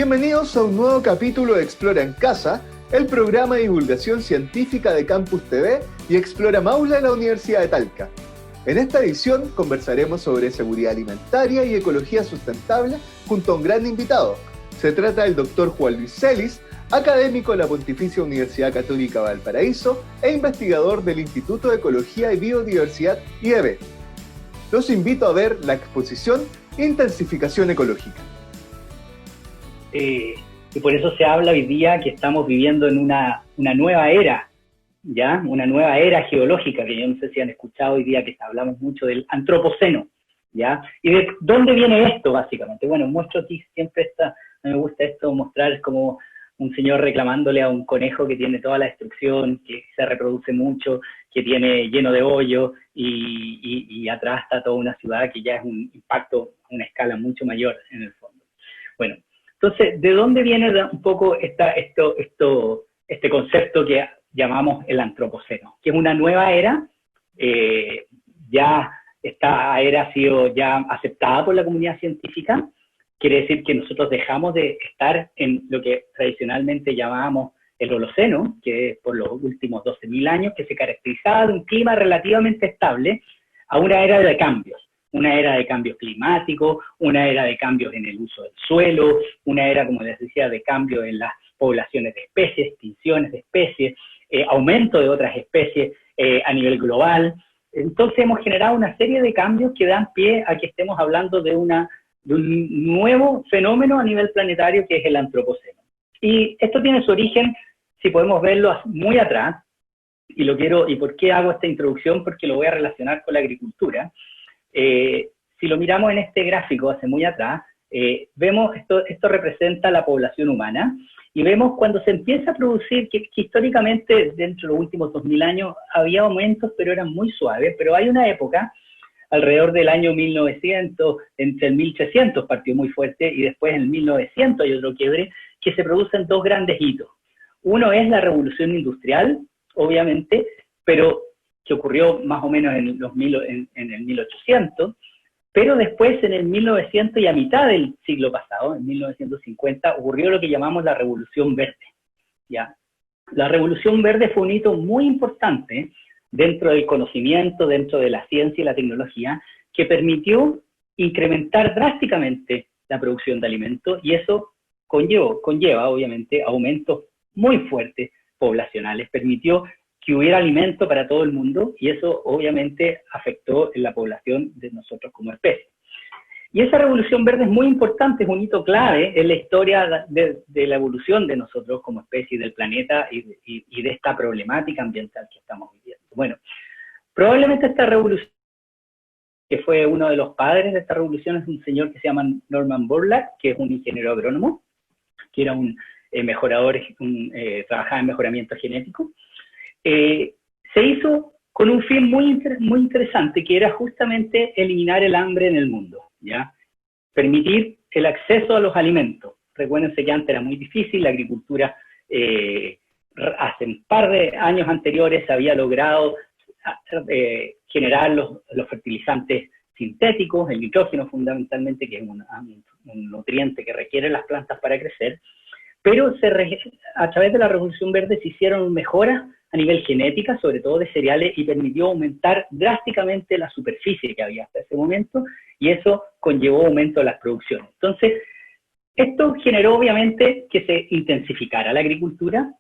Bienvenidos a un nuevo capítulo de Explora en Casa, el programa de divulgación científica de Campus TV y Explora Maula de la Universidad de Talca. En esta edición conversaremos sobre seguridad alimentaria y ecología sustentable junto a un gran invitado. Se trata del Dr. Juan Luis Celis, académico de la Pontificia Universidad Católica Valparaíso e investigador del Instituto de Ecología y Biodiversidad IEB. Los invito a ver la exposición Intensificación Ecológica. Y por eso se habla hoy día que estamos viviendo en una nueva era, ¿ya? Una nueva era geológica, que yo no sé si han escuchado hoy día que hablamos mucho del antropoceno, ¿ya? ¿Y de dónde viene esto, básicamente? Bueno, muestro aquí siempre me gusta esto, mostrar como un señor reclamándole a un conejo que tiene toda la destrucción, que se reproduce mucho, que tiene lleno de hoyos, y atrás está toda una ciudad que ya es un impacto a una escala mucho mayor en el fondo. Bueno, entonces, ¿de dónde viene un poco este concepto que llamamos el antropoceno? Que es una nueva era, ya esta era ha sido ya aceptada por la comunidad científica, quiere decir que nosotros dejamos de estar en lo que tradicionalmente llamábamos el Holoceno, que es por los últimos 12.000 años, que se caracterizaba de un clima relativamente estable, a una era de cambios. Una era de cambios climáticos, una era de cambios en el uso del suelo, una era, como les decía, de cambios en las poblaciones de especies, extinciones de especies, aumento de otras especies a nivel global. Entonces hemos generado una serie de cambios que dan pie a que estemos hablando de un nuevo fenómeno a nivel planetario que es el antropoceno. Y esto tiene su origen, si podemos verlo muy atrás, ¿y por qué hago esta introducción? Porque lo voy a relacionar con la agricultura. Si lo miramos en este gráfico hace muy atrás, vemos esto representa la población humana, y vemos cuando se empieza a producir, que históricamente dentro de los últimos 2.000 años había aumentos, pero eran muy suaves, pero hay una época, alrededor del año 1900, entre el 1300 partió muy fuerte, y después en el 1900 hay otro quiebre, que se producen dos grandes hitos. Uno es la revolución industrial, obviamente, pero que ocurrió más o menos en el 1800, pero después en el 1900 y a mitad del siglo pasado, en 1950, ocurrió lo que llamamos la Revolución Verde, ¿ya? La Revolución Verde fue un hito muy importante dentro del conocimiento, dentro de la ciencia y la tecnología, que permitió incrementar drásticamente la producción de alimentos, y eso conlleva obviamente aumentos muy fuertes poblacionales, permitió que hubiera alimento para todo el mundo, y eso obviamente afectó en la población de nosotros como especie. Y esa revolución verde es muy importante, es un hito clave en la historia de la evolución de nosotros como especie, del planeta y de esta problemática ambiental que estamos viviendo. Bueno, probablemente esta revolución, que fue uno de los padres de esta revolución, es un señor que se llama Norman Borlaug, que es un ingeniero agrónomo, que era un mejorador, trabajaba en mejoramiento genético. Se hizo con un fin muy interesante, que era justamente eliminar el hambre en el mundo, ¿ya? Permitir el acceso a los alimentos. Recuérdense que antes era muy difícil, la agricultura hace un par de años anteriores se había logrado generar los fertilizantes sintéticos, el nitrógeno fundamentalmente, que es un nutriente que requieren las plantas para crecer, pero a través de la Revolución Verde se hicieron mejoras a nivel genética, sobre todo de cereales, y permitió aumentar drásticamente la superficie que había hasta ese momento, y eso conllevó aumento de las producciones. Entonces, esto generó obviamente que se intensificara la agricultura,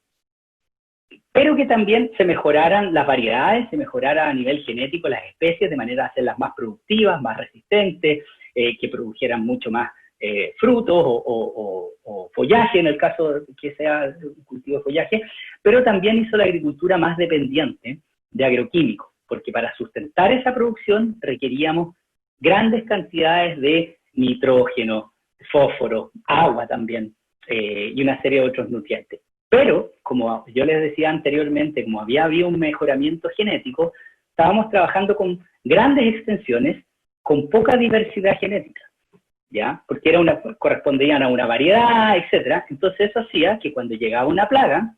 pero que también se mejoraran las variedades, se mejorara a nivel genético las especies, de manera a hacerlas más productivas, más resistentes, que produjeran mucho más frutos o follaje, en el caso que sea un cultivo de follaje, pero también hizo la agricultura más dependiente de agroquímicos, porque para sustentar esa producción requeríamos grandes cantidades de nitrógeno, fósforo, agua también, y una serie de otros nutrientes. Pero, como yo les decía anteriormente, como había habido un mejoramiento genético, estábamos trabajando con grandes extensiones, con poca diversidad genética, ¿ya? Porque correspondían a una variedad, etc. Entonces eso hacía que cuando llegaba una plaga,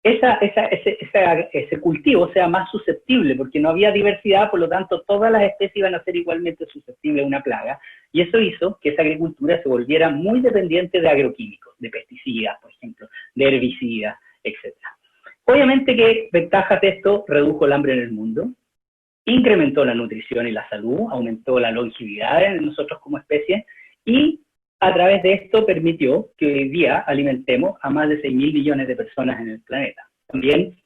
ese cultivo sea más susceptible, porque no había diversidad, por lo tanto todas las especies iban a ser igualmente susceptibles a una plaga, y eso hizo que esa agricultura se volviera muy dependiente de agroquímicos, de pesticidas, por ejemplo, de herbicidas, etc. Obviamente que ventajas de esto: redujo el hambre en el mundo, incrementó la nutrición y la salud, aumentó la longevidad en nosotros como especie, y a través de esto permitió que hoy día alimentemos a más de 6.000 millones de personas en el planeta. También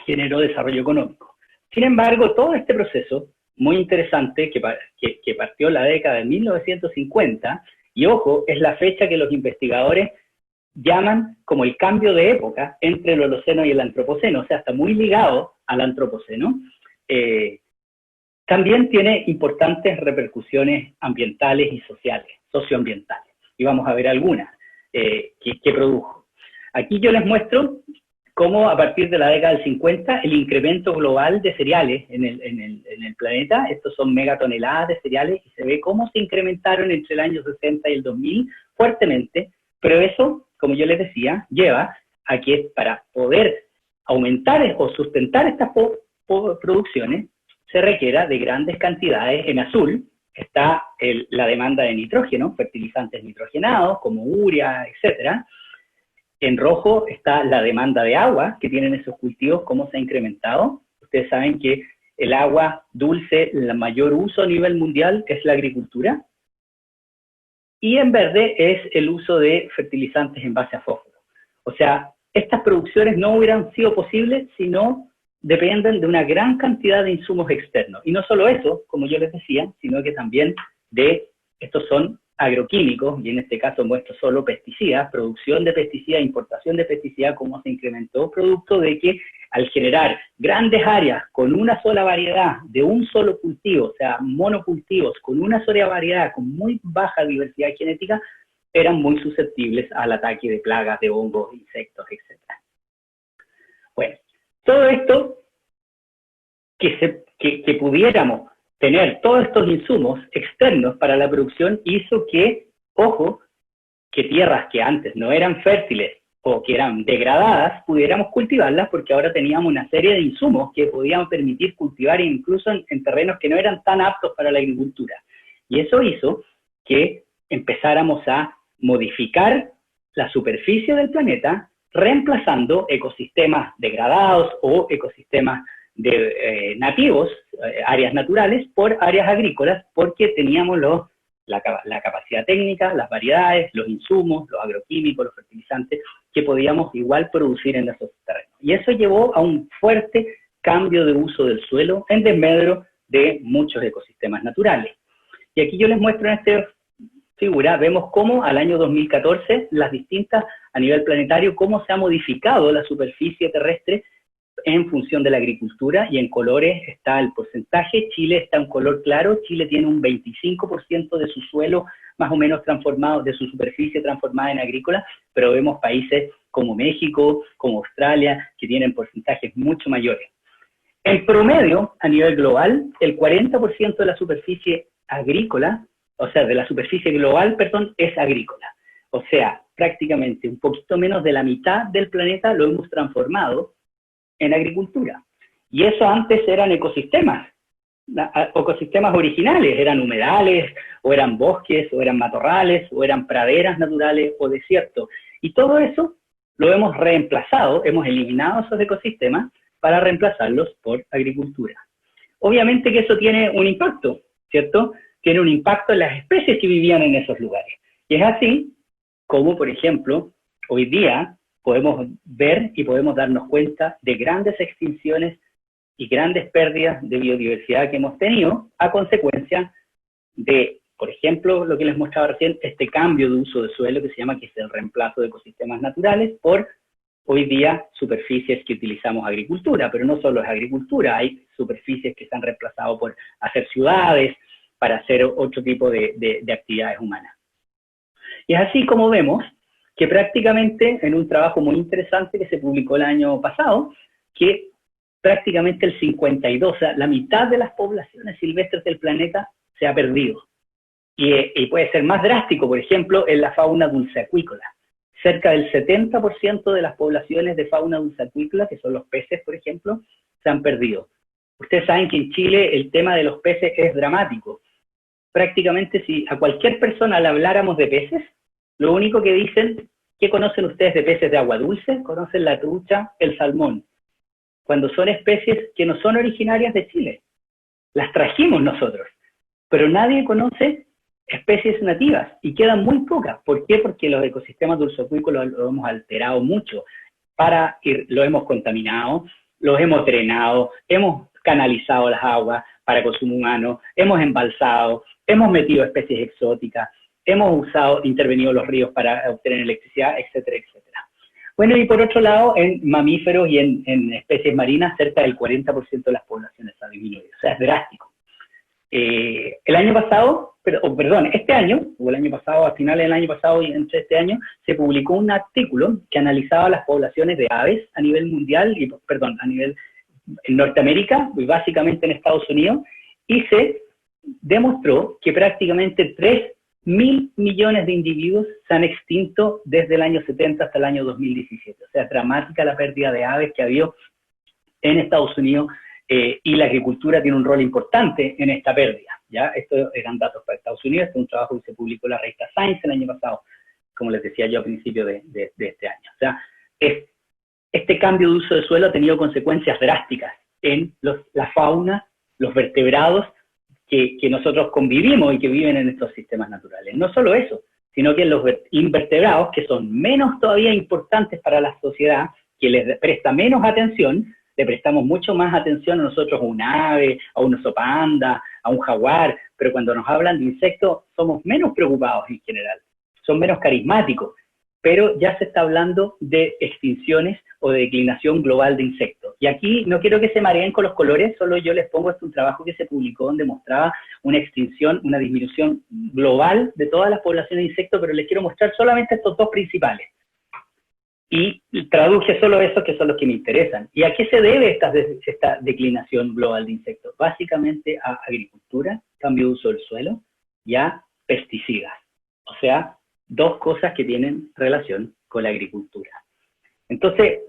generó desarrollo económico. Sin embargo, todo este proceso muy interesante que partió en la década de 1950, y ojo, es la fecha que los investigadores llaman como el cambio de época entre el Holoceno y el Antropoceno, o sea, está muy ligado al Antropoceno. También tiene importantes repercusiones ambientales y sociales, socioambientales, y vamos a ver algunas que produjo. Aquí yo les muestro cómo a partir de la década del 50 el incremento global de cereales en el planeta, estos son megatoneladas de cereales, y se ve cómo se incrementaron entre el año 60 y el 2000 fuertemente, pero eso, como yo les decía, lleva a que para poder aumentar o sustentar estas producciones se requiera de grandes cantidades. En azul está la demanda de nitrógeno, fertilizantes nitrogenados como urea, etcétera. En rojo está la demanda de agua que tienen esos cultivos, cómo se ha incrementado. Ustedes saben que el agua dulce, el mayor uso a nivel mundial es la agricultura. Y en verde es el uso de fertilizantes en base a fósforo. O sea, estas producciones no hubieran sido posibles si no dependen de una gran cantidad de insumos externos. Y no solo eso, como yo les decía, sino que también estos son agroquímicos, y en este caso muestro solo pesticidas, producción de pesticidas, importación de pesticidas, cómo se incrementó, producto de que al generar grandes áreas con una sola variedad, de un solo cultivo, o sea, monocultivos, con una sola variedad, con muy baja diversidad genética, eran muy susceptibles al ataque de plagas, de hongos, insectos, etc. Bueno, todo esto, que pudiéramos tener todos estos insumos externos para la producción, hizo que, ojo, que tierras que antes no eran fértiles o que eran degradadas, pudiéramos cultivarlas, porque ahora teníamos una serie de insumos que podían permitir cultivar incluso en terrenos que no eran tan aptos para la agricultura. Y eso hizo que empezáramos a modificar la superficie del planeta, reemplazando ecosistemas degradados o ecosistemas nativos, áreas naturales, por áreas agrícolas, porque teníamos la capacidad técnica, las variedades, los insumos, los agroquímicos, los fertilizantes, que podíamos igual producir en esos terrenos. Y eso llevó a un fuerte cambio de uso del suelo en desmedro de muchos ecosistemas naturales. Y aquí yo les muestro en esta figura, vemos cómo al año 2014, las distintas, a nivel planetario, cómo se ha modificado la superficie terrestre en función de la agricultura, y en colores está el porcentaje. Chile está en color claro. Chile tiene un 25% de su suelo más o menos transformado, de su superficie transformada en agrícola, pero vemos países como México, como Australia, que tienen porcentajes mucho mayores. En promedio, a nivel global, el 40% de la superficie agrícola, o sea, de la superficie global, perdón, es agrícola. O sea, prácticamente un poquito menos de la mitad del planeta lo hemos transformado en agricultura. Y eso antes eran ecosistemas originales, eran humedales, o eran bosques, o eran matorrales, o eran praderas naturales, o desiertos. Y todo eso lo hemos reemplazado, hemos eliminado esos ecosistemas para reemplazarlos por agricultura. Obviamente que eso tiene un impacto, ¿cierto? Tiene un impacto en las especies que vivían en esos lugares. Y es así como, por ejemplo, hoy día podemos ver y podemos darnos cuenta de grandes extinciones y grandes pérdidas de biodiversidad que hemos tenido a consecuencia de, por ejemplo, lo que les mostraba recién, este cambio de uso de suelo que se llama, que es el reemplazo de ecosistemas naturales por, hoy día, superficies que utilizamos agricultura. Pero no solo es agricultura, hay superficies que se han reemplazado por hacer ciudades, para hacer otro tipo de actividades humanas. Y es así como vemos que prácticamente, en un trabajo muy interesante que se publicó el año pasado, que prácticamente el 52, o sea, la mitad de las poblaciones silvestres del planeta se ha perdido. Y puede ser más drástico, por ejemplo, en la fauna dulceacuícola. cerca del 70% de las poblaciones de fauna dulceacuícola, que son los peces, por ejemplo, se han perdido. Ustedes saben que en Chile el tema de los peces es dramático. Prácticamente si a cualquier persona le habláramos de peces, lo único que dicen, ¿qué conocen ustedes de peces de agua dulce? Conocen la trucha, el salmón, cuando son especies que no son originarias de Chile. Las trajimos nosotros, pero nadie conoce especies nativas, y quedan muy pocas. ¿Por qué? Porque los ecosistemas dulceacuícolas lo hemos alterado mucho, lo hemos contaminado, los hemos drenado, hemos canalizado las aguas para consumo humano, hemos embalsado, hemos metido especies exóticas, hemos intervenido los ríos para obtener electricidad, etcétera, etcétera. Bueno, y por otro lado, en mamíferos y en especies marinas, cerca del 40% de las poblaciones ha disminuido. O sea, es drástico. El año pasado, este año, o el año pasado, a finales del año pasado y entre este año, se publicó un artículo que analizaba las poblaciones de aves a nivel mundial, a nivel en Norteamérica, y básicamente en Estados Unidos, y se demostró que prácticamente 3.000 millones de individuos se han extinto desde el año 70 hasta el año 2017. O sea, dramática la pérdida de aves que ha habido en Estados Unidos, y la agricultura tiene un rol importante en esta pérdida, ¿ya? Estos eran datos para Estados Unidos, este es un trabajo que se publicó en la revista Science el año pasado, como les decía yo a principios de este año. O sea, este cambio de uso de suelo ha tenido consecuencias drásticas en la fauna, los vertebrados que nosotros convivimos y que viven en estos sistemas naturales. No solo eso, sino que los invertebrados, que son menos todavía importantes para la sociedad, que les presta menos atención, le prestamos mucho más atención a nosotros, a un ave, a un oso panda, a un jaguar, pero cuando nos hablan de insectos somos menos preocupados en general, son menos carismáticos, pero ya se está hablando de extinciones o de declinación global de insectos. Y aquí no quiero que se mareen con los colores, solo yo les pongo un trabajo que se publicó donde mostraba una extinción, una disminución global de todas las poblaciones de insectos, pero les quiero mostrar solamente estos dos principales. Y traduje solo esos que son los que me interesan. ¿Y a qué se debe esta declinación global de insectos? Básicamente a agricultura, cambio de uso del suelo y a pesticidas. O sea, dos cosas que tienen relación con la agricultura. Entonces,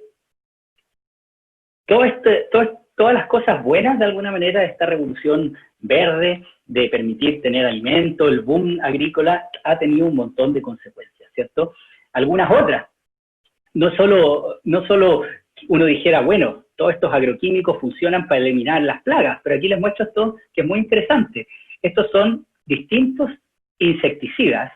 todas las cosas buenas, de alguna manera, de esta revolución verde, de permitir tener alimento, el boom agrícola, ha tenido un montón de consecuencias, ¿cierto? Algunas otras. No solo uno dijera, bueno, todos estos agroquímicos funcionan para eliminar las plagas, pero aquí les muestro esto que es muy interesante. Estos son distintos insecticidas,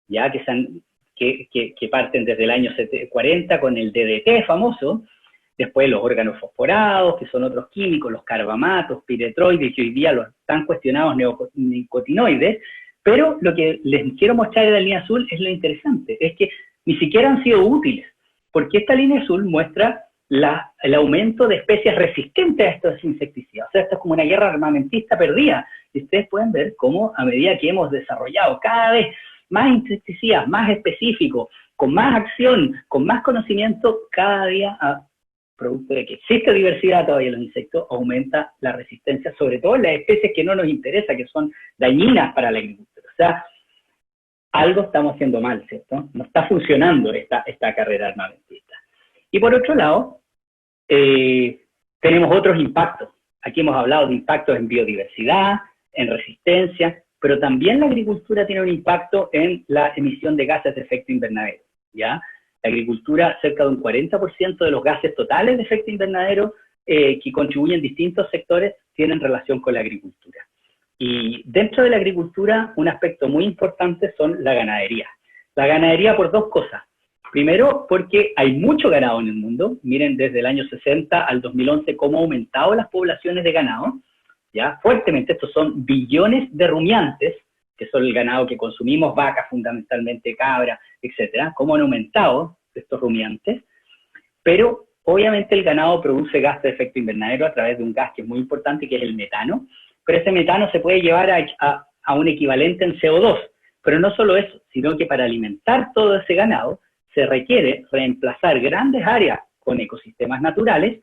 ya que parten desde el año 40 con el DDT famoso, después los órganos fosforados, que son otros químicos, los carbamatos, piretroides, que hoy día los tan cuestionados neonicotinoides, pero lo que les quiero mostrar en la línea azul es lo interesante, es que ni siquiera han sido útiles, porque esta línea azul muestra el aumento de especies resistentes a estos insecticidas. O sea, esto es como una guerra armamentista perdida. Y ustedes pueden ver cómo a medida que hemos desarrollado cada vez más insecticidas, más específicos, con más acción, con más conocimiento, cada día, producto de que existe diversidad todavía en los insectos, aumenta la resistencia, sobre todo en las especies que no nos interesan, que son dañinas para la agricultura. O sea, algo estamos haciendo mal, ¿cierto? No está funcionando esta carrera armamentista. Y por otro lado, tenemos otros impactos. Aquí hemos hablado de impactos en biodiversidad, en resistencia, pero también la agricultura tiene un impacto en la emisión de gases de efecto invernadero, ¿ya? La agricultura, cerca de un 40% de los gases totales de efecto invernadero que contribuyen distintos sectores tienen relación con la agricultura. Y dentro de la agricultura, un aspecto muy importante son la ganadería. La ganadería por dos cosas. Primero, porque hay mucho ganado en el mundo. Miren, desde el año 60 al 2011, cómo han aumentado las poblaciones de ganado, ¿ya? Fuertemente, estos son billones de rumiantes, que son el ganado que consumimos, vacas fundamentalmente, cabra, etcétera, cómo han aumentado estos rumiantes. Pero, obviamente, el ganado produce gases de efecto invernadero a través de un gas que es muy importante, que es el metano. Pero ese metano se puede llevar a un equivalente en CO2. Pero no solo eso, sino que para alimentar todo ese ganado se requiere reemplazar grandes áreas con ecosistemas naturales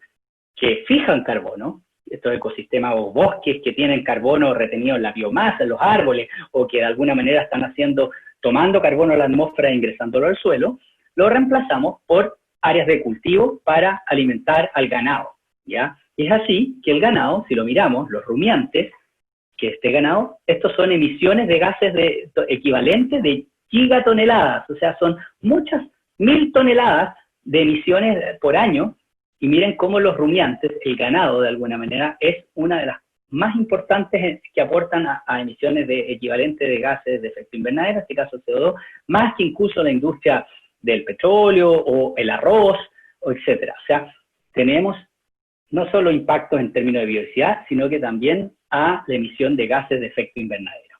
que fijan carbono, estos ecosistemas o bosques que tienen carbono retenido en la biomasa, en los árboles, o que de alguna manera están tomando carbono a la atmósfera e ingresándolo al suelo, lo reemplazamos por áreas de cultivo para alimentar al ganado, ¿ya? Y es así que el ganado, si lo miramos, los rumiantes, que este ganado, estos son emisiones de gases equivalentes de gigatoneladas, o sea, son muchas 1000 toneladas de emisiones por año, y miren cómo los rumiantes, el ganado de alguna manera, es una de las más importantes que aportan a emisiones de equivalentes de gases de efecto invernadero, en este caso CO2, más que incluso la industria del petróleo o el arroz, o etcétera. O sea, tenemos no solo impactos en términos de biodiversidad, sino que también a la emisión de gases de efecto invernadero.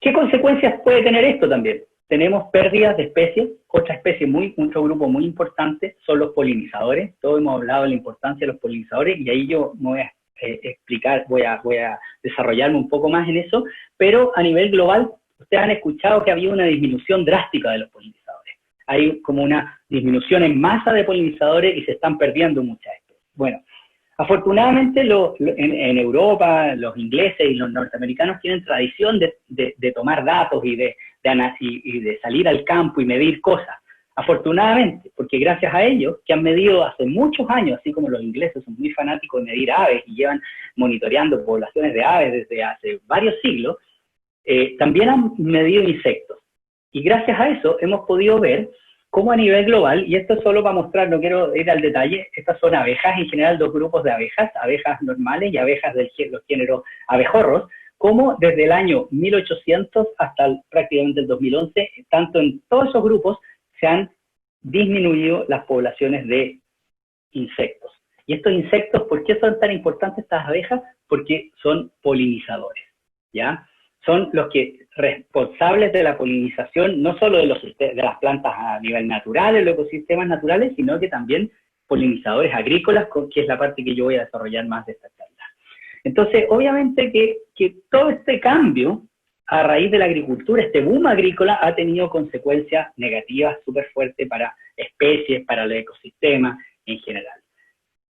¿Qué consecuencias puede tener esto también? Tenemos pérdidas de especies, otro grupo muy importante son los polinizadores. Todos hemos hablado de la importancia de los polinizadores y ahí yo me voy a explicar, voy a desarrollarme un poco más en eso, pero a nivel global, ustedes han escuchado que había una disminución drástica de los polinizadores. Hay como una disminución en masa de polinizadores y se están perdiendo muchas especies. Bueno, afortunadamente en Europa, los ingleses y los norteamericanos tienen tradición de tomar datos y de salir al campo y medir cosas. Afortunadamente, porque gracias a ellos, que han medido hace muchos años, así como los ingleses son muy fanáticos de medir aves y llevan monitoreando poblaciones de aves desde hace varios siglos, también han medido insectos. Y gracias a eso hemos podido ver cómo a nivel global, y esto es solo para mostrar, no quiero ir al detalle, estas son abejas, en general 2 grupos de abejas normales y abejas de los géneros abejorros, como desde el año 1800 hasta prácticamente el 2011, tanto en todos esos grupos se han disminuido las poblaciones de insectos. Y estos insectos, ¿por qué son tan importantes estas abejas? Porque son polinizadores, ¿ya? Son los responsables de la polinización, no solo de las plantas a nivel natural, en los ecosistemas naturales, sino que también polinizadores agrícolas, que es la parte que yo voy a desarrollar más de esta charla. Entonces, obviamente que todo este cambio, a raíz de la agricultura, este boom agrícola, ha tenido consecuencias negativas súper fuertes para especies, para el ecosistema en general.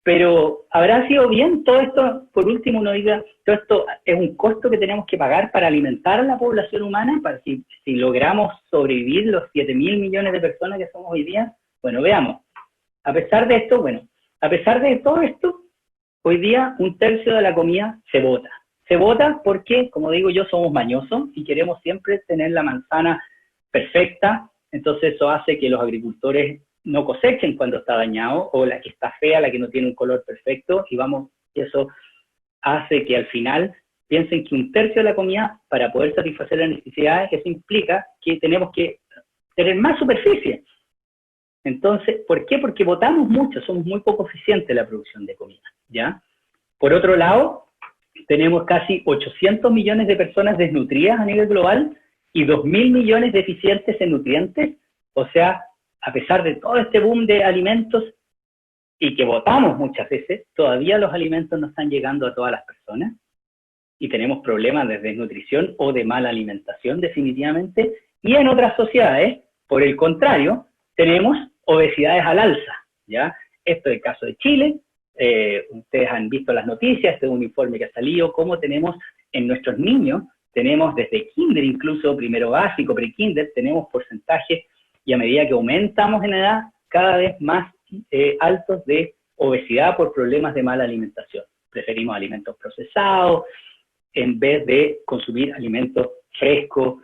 Pero, ¿habrá sido bien todo esto? Por último, uno diga, todo esto es un costo que tenemos que pagar para alimentar a la población humana, para si logramos sobrevivir los 7.000 millones de personas que somos hoy día. Bueno, veamos. A pesar de esto, a pesar de todo esto, hoy día 1/3 de la comida se bota. Se bota porque, como digo yo, somos mañosos y queremos siempre tener la manzana perfecta, entonces eso hace que los agricultores no cosechen cuando está dañado, o la que está fea, la que no tiene un color perfecto, y eso hace que al final piensen que 1/3 de la comida, para poder satisfacer las necesidades, eso implica que tenemos que tener más superficie. Entonces, ¿por qué? Porque botamos mucho, somos muy poco eficientes en la producción de comida, ¿ya? Por otro lado, tenemos casi 800 millones de personas desnutridas a nivel global y 2.000 millones deficientes en nutrientes, o sea, a pesar de todo este boom de alimentos y que botamos muchas veces, todavía los alimentos no están llegando a todas las personas y tenemos problemas de desnutrición o de mala alimentación definitivamente, y en otras sociedades, por el contrario, tenemos obesidades al alza, ¿ya? Esto es el caso de Chile, ustedes han visto las noticias, este es un informe que ha salido, cómo tenemos en nuestros niños, tenemos desde kinder, incluso primero básico, pre-kinder, tenemos porcentajes, y a medida que aumentamos en edad, cada vez más altos de obesidad por problemas de mala alimentación. Preferimos alimentos procesados en vez de consumir alimentos frescos,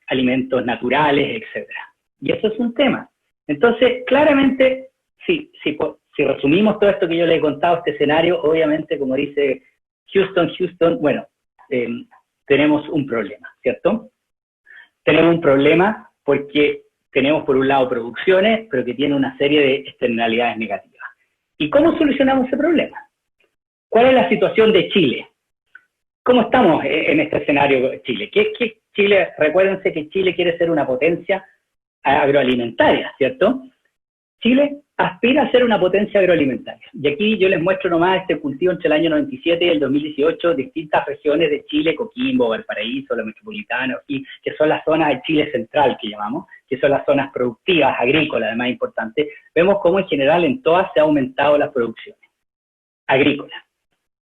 alimentos naturales, etc. Y eso es un tema. Entonces, claramente, si resumimos todo esto que yo les he contado, este escenario, obviamente, como dice Houston, bueno, tenemos un problema, ¿cierto? Tenemos un problema porque tenemos por un lado producciones, pero que tienen una serie de externalidades negativas. ¿Y cómo solucionamos ese problema? ¿Cuál es la situación de Chile? ¿Cómo estamos en este escenario de Chile? Chile, recuérdense que Chile quiere ser una potencia agroalimentaria, ¿cierto? Chile aspira a ser una potencia agroalimentaria. Y aquí yo les muestro nomás este cultivo entre el año 97 y el 2018, distintas regiones de Chile, Coquimbo, Valparaíso, la metropolitana, que son las zonas de Chile central que llamamos, que son las zonas productivas, agrícolas, además importantes. Vemos cómo en general en todas se ha aumentado las producciones agrícolas.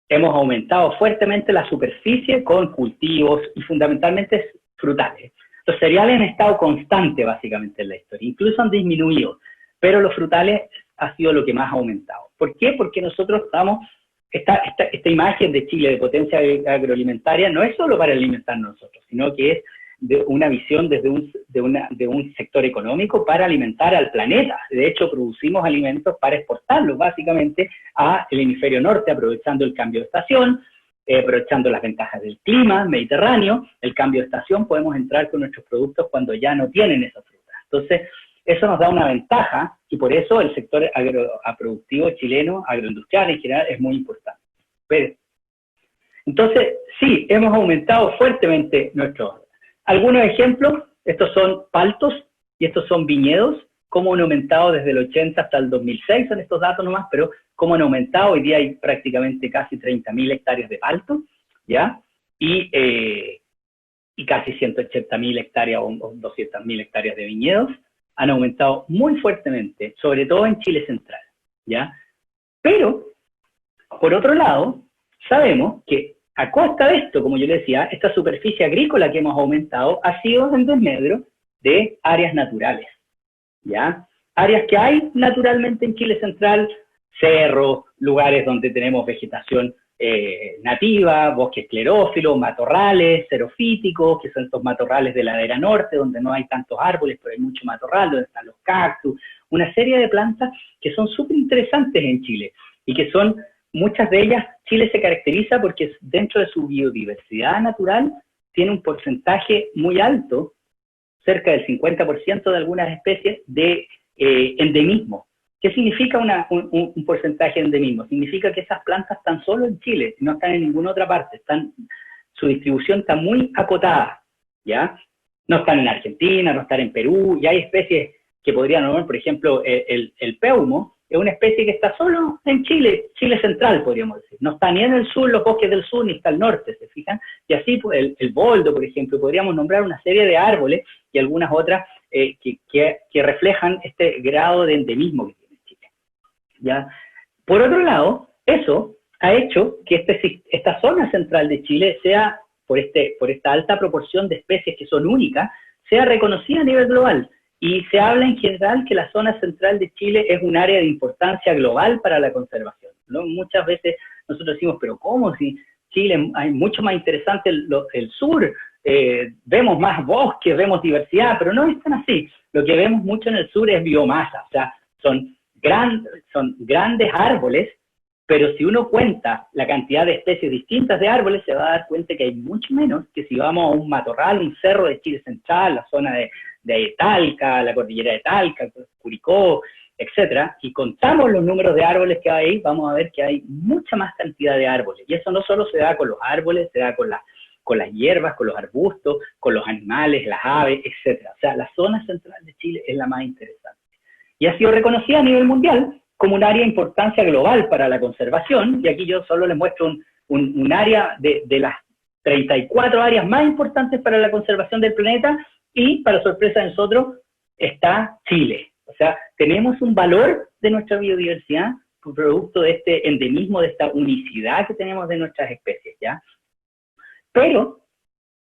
Hemos aumentado fuertemente la superficie con cultivos y fundamentalmente frutales. Los cereales han estado constantes básicamente en la historia, incluso han disminuido, pero los frutales ha sido lo que más ha aumentado. ¿Por qué? Porque nosotros estamos, esta imagen de Chile de potencia agroalimentaria no es solo para alimentarnos nosotros, sino que es de una visión desde un sector económico para alimentar al planeta. De hecho, producimos alimentos para exportarlos básicamente al hemisferio norte, aprovechando el cambio de estación, aprovechando las ventajas del clima mediterráneo, el cambio de estación, podemos entrar con nuestros productos cuando ya no tienen esa fruta. Entonces, eso nos da una ventaja y por eso el sector agroproductivo chileno, agroindustrial en general, es muy importante. Pero, entonces, sí, hemos aumentado fuertemente nuestros. Algunos ejemplos, estos son paltos y estos son viñedos, cómo han aumentado desde el 80 hasta el 2006, son estos datos nomás, pero cómo han aumentado. Hoy día hay prácticamente casi 30.000 hectáreas de palto, ¿ya? Y casi 180.000 hectáreas o 200.000 hectáreas de viñedos. Han aumentado muy fuertemente, sobre todo en Chile central, ¿ya? Pero, por otro lado, sabemos que a costa de esto, como yo le decía, esta superficie agrícola que hemos aumentado ha sido en desmedro de áreas naturales, ¿ya? Áreas que hay naturalmente en Chile central, cerros, lugares donde tenemos vegetación nativa, bosques esclerófilos, matorrales, xerofíticos, que son estos matorrales de ladera norte, donde no hay tantos árboles, pero hay mucho matorral, donde están los cactus, una serie de plantas que son súper interesantes en Chile, y que son, muchas de ellas, Chile se caracteriza porque dentro de su biodiversidad natural, tiene un porcentaje muy alto, cerca del 50% de algunas especies, de endemismo. ¿Qué significa un porcentaje de endemismo? Significa que esas plantas están solo en Chile, no están en ninguna otra parte, su distribución está muy acotada, ¿ya? No están en Argentina, no están en Perú, y hay especies que podrían nombrar, por ejemplo, el peumo, es una especie que está solo en Chile, Chile central, podríamos decir. No está ni en el sur, los bosques del sur, ni está al norte, ¿se fijan? Y así, pues, el boldo, por ejemplo, podríamos nombrar una serie de árboles y algunas otras que reflejan este grado de endemismo que tiene Chile, ¿ya? Por otro lado, eso ha hecho que esta zona central de Chile sea, por esta alta proporción de especies que son únicas, sea reconocida a nivel global. Y se habla en general que la zona central de Chile es un área de importancia global para la conservación, ¿no? Muchas veces nosotros decimos, pero ¿cómo? Si Chile hay mucho más interesante el sur, vemos más bosques, vemos diversidad, pero no es tan así. Lo que vemos mucho en el sur es biomasa, o sea, son grandes árboles, pero si uno cuenta la cantidad de especies distintas de árboles, se va a dar cuenta que hay mucho menos que si vamos a un matorral, un cerro de Chile central, la zona de Talca, la cordillera de Talca, Curicó, etcétera, y contamos los números de árboles que hay, vamos a ver que hay mucha más cantidad de árboles. Y eso no solo se da con los árboles, se da con las hierbas, con los arbustos, con los animales, las aves, etcétera. O sea, la zona central de Chile es la más interesante. Y ha sido reconocida a nivel mundial como un área de importancia global para la conservación, y aquí yo solo les muestro un área de las 34 áreas más importantes para la conservación del planeta, y para sorpresa de nosotros está Chile. O sea, tenemos un valor de nuestra biodiversidad producto de este endemismo, de esta unicidad que tenemos de nuestras especies, ¿ya? Pero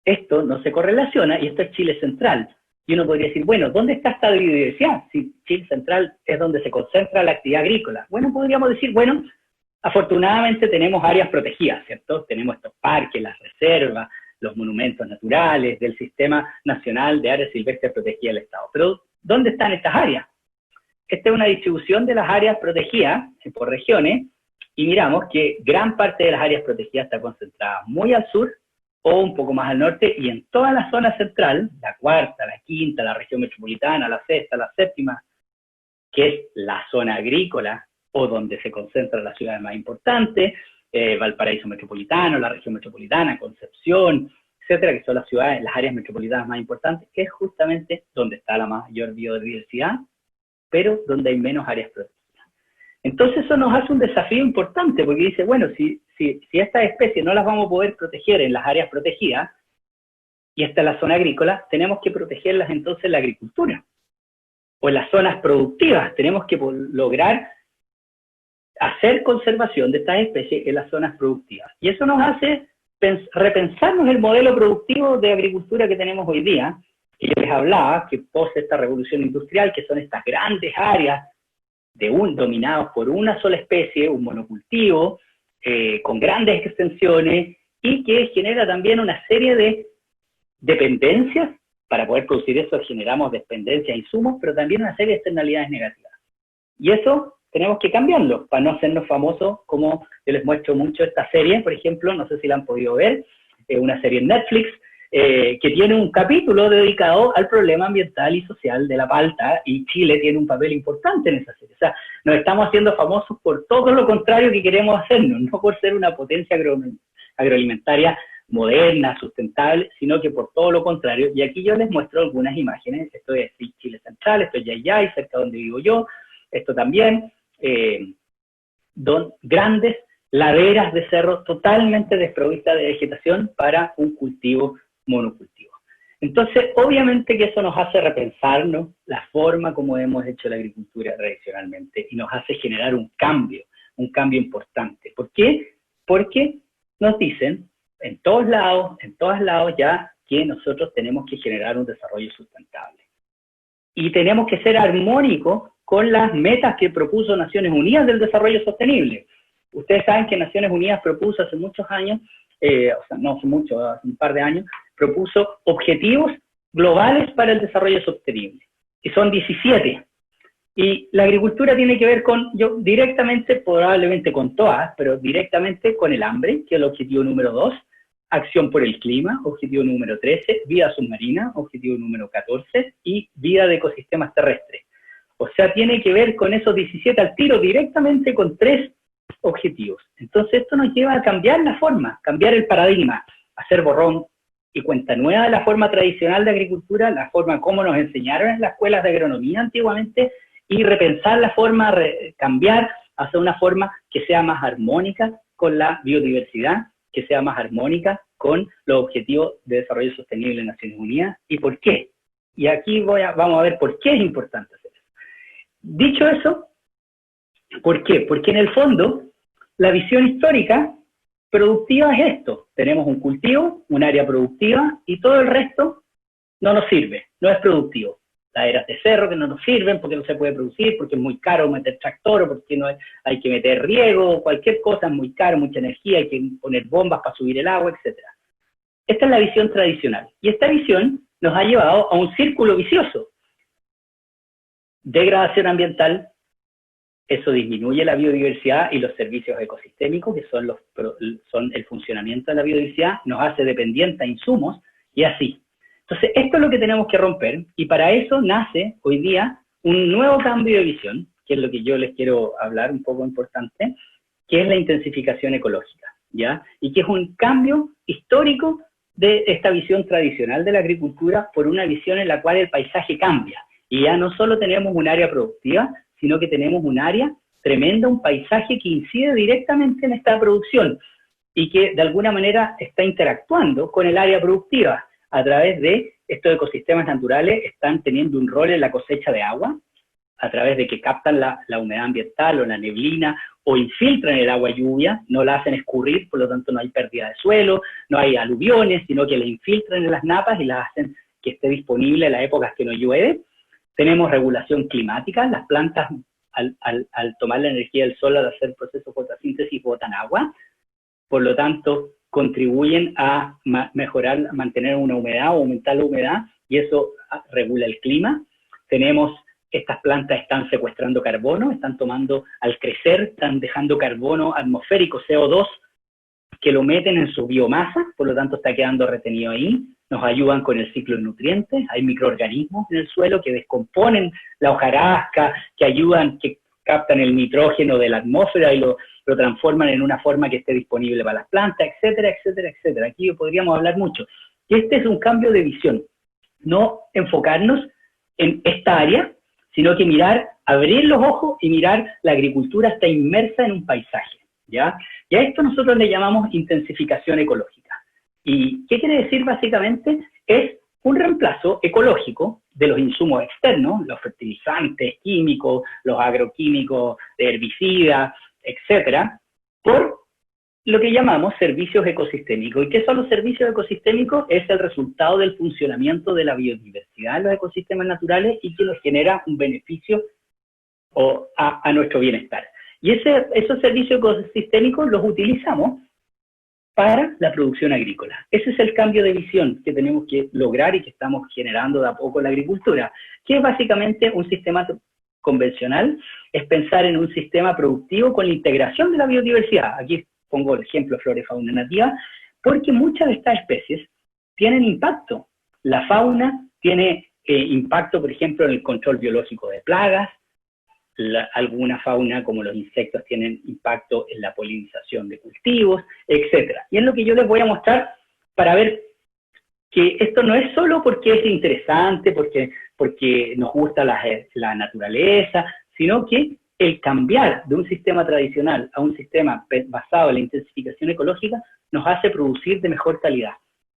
esto no se correlaciona, y esto es Chile central. Y uno podría decir, bueno, ¿dónde está esta biodiversidad? Si Chile central es donde se concentra la actividad agrícola. Bueno, podríamos decir, bueno, afortunadamente tenemos áreas protegidas, ¿cierto? Tenemos estos parques, las reservas, los monumentos naturales del Sistema Nacional de Áreas Silvestres Protegidas del Estado. Pero, ¿dónde están estas áreas? Esta es una distribución de las áreas protegidas por regiones, y miramos que gran parte de las áreas protegidas está concentrada muy al sur o un poco más al norte, y en toda la zona central, la cuarta, la quinta, la región metropolitana, la sexta, la séptima, que es la zona agrícola, o donde se concentran las ciudades más importantes, Valparaíso metropolitano, la región metropolitana, Concepción, etcétera, que son las ciudades, las áreas metropolitanas más importantes, que es justamente donde está la mayor biodiversidad, pero donde hay menos áreas protegidas. Entonces eso nos hace un desafío importante, porque dice, bueno, si estas especies no las vamos a poder proteger en las áreas protegidas, y esta es la zona agrícola, tenemos que protegerlas entonces en la agricultura, o en las zonas productivas, tenemos que lograr hacer conservación de estas especies en las zonas productivas. Y eso nos hace repensarnos el modelo productivo de agricultura que tenemos hoy día, Y yo les hablaba que pos esta revolución industrial, que son estas grandes áreas dominados por una sola especie, un monocultivo, con grandes extensiones, y que genera también una serie de dependencias. Para poder producir eso generamos dependencias a insumos, pero también una serie de externalidades negativas. Y eso tenemos que cambiarlo, para no hacernos famosos, como yo les muestro mucho esta serie, por ejemplo, no sé si la han podido ver, una serie en Netflix, que tiene un capítulo dedicado al problema ambiental y social de la palta, y Chile tiene un papel importante en esa serie. O sea, nos estamos haciendo famosos por todo lo contrario que queremos hacernos, no por ser una potencia agroalimentaria moderna, sustentable, sino que por todo lo contrario. Y aquí yo les muestro algunas imágenes. Esto es Chile Central, esto es Yayay, cerca donde vivo yo, esto también, grandes laderas de cerro totalmente desprovistas de vegetación para un cultivo monocultivo. Entonces, obviamente que eso nos hace repensarnos la forma como hemos hecho la agricultura tradicionalmente y nos hace generar un cambio importante. ¿Por qué? Porque nos dicen en todos lados ya que nosotros tenemos que generar un desarrollo sustentable. Y tenemos que ser armónicos con las metas que propuso Naciones Unidas del Desarrollo Sostenible. Ustedes saben que Naciones Unidas propuso hace muchos años, o sea, no hace mucho, hace un par de años, propuso objetivos globales para el desarrollo sostenible, que son 17. Y la agricultura tiene que ver con, directamente, probablemente con todas, pero directamente con el hambre, que es el objetivo número 2, acción por el clima, objetivo número 13, vida submarina, objetivo número 14, y vida de ecosistemas terrestres. O sea, tiene que ver con esos 17 al tiro, directamente con 3 objetivos. Entonces esto nos lleva a cambiar la forma, cambiar el paradigma, hacer borrón y cuenta nueva de la forma tradicional de agricultura, la forma como nos enseñaron en las escuelas de agronomía antiguamente, y repensar la forma, cambiar hacia una forma que sea más armónica con la biodiversidad, que sea más armónica con los objetivos de desarrollo sostenible de Naciones Unidas. ¿Y por qué? Y aquí vamos a ver por qué es importante hacer eso. Dicho eso, ¿por qué? Porque en el fondo, la visión histórica productiva es esto. Tenemos un cultivo, un área productiva, y todo el resto no nos sirve, no es productivo. Laderas de cerro que no nos sirven porque no se puede producir, porque es muy caro meter tractor, o porque no hay que meter riego, cualquier cosa es muy caro, mucha energía, hay que poner bombas para subir el agua, etc. Esta es la visión tradicional. Y esta visión nos ha llevado a un círculo vicioso. Degradación ambiental, eso disminuye la biodiversidad y los servicios ecosistémicos, que son el funcionamiento de la biodiversidad, nos hace dependientes a insumos, y así. Entonces, esto es lo que tenemos que romper, y para eso nace hoy día un nuevo cambio de visión, que es lo que yo les quiero hablar, un poco importante, que es la intensificación ecológica, ¿ya? Y que es un cambio histórico de esta visión tradicional de la agricultura por una visión en la cual el paisaje cambia. Y ya no solo tenemos un área productiva, sino que tenemos un área tremenda, un paisaje que incide directamente en esta producción y que de alguna manera está interactuando con el área productiva a través de estos ecosistemas naturales. Están teniendo un rol en la cosecha de agua, a través de que captan la humedad ambiental o la neblina, o infiltran el agua lluvia, no la hacen escurrir, por lo tanto no hay pérdida de suelo, no hay aluviones, sino que la infiltran en las napas y la hacen que esté disponible en las épocas que no llueve. Tenemos regulación climática, las plantas al tomar la energía del sol, al hacer proceso de fotosíntesis, botan agua, por lo tanto contribuyen a mejorar, mantener una humedad o aumentar la humedad, y eso regula el clima. Tenemos, estas plantas están secuestrando carbono, están tomando, al crecer, están dejando carbono atmosférico, CO2, que lo meten en su biomasa, por lo tanto está quedando retenido ahí. Nos ayudan con el ciclo de nutrientes, hay microorganismos en el suelo que descomponen la hojarasca, que ayudan, que captan el nitrógeno de la atmósfera y lo transforman en una forma que esté disponible para las plantas, etcétera, etcétera, etcétera. Aquí podríamos hablar mucho. Y este es un cambio de visión, no enfocarnos en esta área, sino que mirar, abrir los ojos y mirar, la agricultura está inmersa en un paisaje, ¿ya? Y a esto nosotros le llamamos intensificación ecológica. ¿Y qué quiere decir básicamente? Es un reemplazo ecológico de los insumos externos, los fertilizantes químicos, los agroquímicos, herbicidas, etcétera, por lo que llamamos servicios ecosistémicos. ¿Y qué son los servicios ecosistémicos? Es el resultado del funcionamiento de la biodiversidad en los ecosistemas naturales y que nos genera un beneficio a nuestro bienestar. Y esos servicios ecosistémicos los utilizamos para la producción agrícola. Ese es el cambio de visión que tenemos que lograr y que estamos generando de a poco en la agricultura, que es básicamente un sistema convencional, es pensar en un sistema productivo con la integración de la biodiversidad. Aquí pongo el ejemplo de flora y fauna nativa, porque muchas de estas especies tienen impacto. La fauna tiene impacto, por ejemplo, en el control biológico de plagas, alguna fauna, como los insectos, tienen impacto en la polinización de cultivos, etc. Y es lo que yo les voy a mostrar para ver que esto no es solo porque es interesante, porque nos gusta la naturaleza, sino que el cambiar de un sistema tradicional a un sistema basado en la intensificación ecológica nos hace producir de mejor calidad.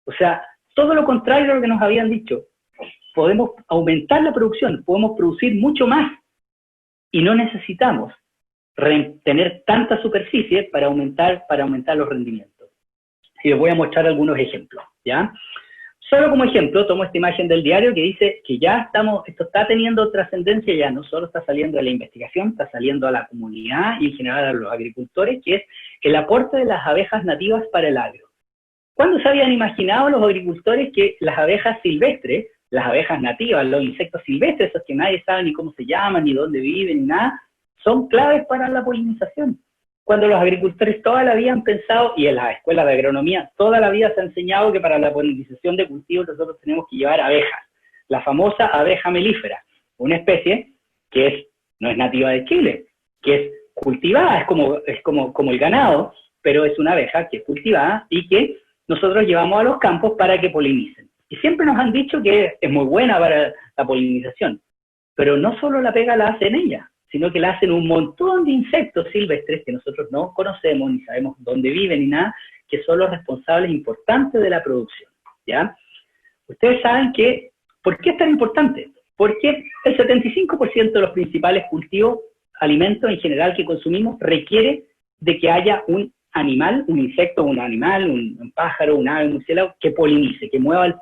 O sea, todo lo contrario a lo que nos habían dicho. Podemos aumentar la producción, podemos producir mucho más, y no necesitamos tener tanta superficie para aumentar los rendimientos. Y les voy a mostrar algunos ejemplos, ¿ya? Solo como ejemplo, tomo esta imagen del diario que dice que ya esto está teniendo trascendencia, ya no solo está saliendo a la investigación, está saliendo a la comunidad y en general a los agricultores, que es el aporte de las abejas nativas para el agro. ¿Cuándo se habían imaginado los agricultores que las abejas silvestres, las abejas nativas, los insectos silvestres, esos que nadie sabe ni cómo se llaman, ni dónde viven, ni nada, son claves para la polinización? Cuando los agricultores toda la vida han pensado, y en las escuelas de agronomía toda la vida se ha enseñado que para la polinización de cultivos nosotros tenemos que llevar abejas, la famosa abeja melífera, una especie que no es nativa de Chile, que es cultivada, es como el ganado, pero es una abeja que es cultivada y que nosotros llevamos a los campos para que polinicen. Y siempre nos han dicho que es muy buena para la polinización, pero no solo la pega la hacen ella, sino que la hacen un montón de insectos silvestres que nosotros no conocemos, ni sabemos dónde viven, ni nada, que son los responsables importantes de la producción, ¿ya? Ustedes saben que, ¿por qué es tan importante? Porque el 75% de los principales cultivos, alimentos en general que consumimos, requiere de que haya un animal, un insecto, un animal, un pájaro, un ave, un murciélago, que polinice, que mueva el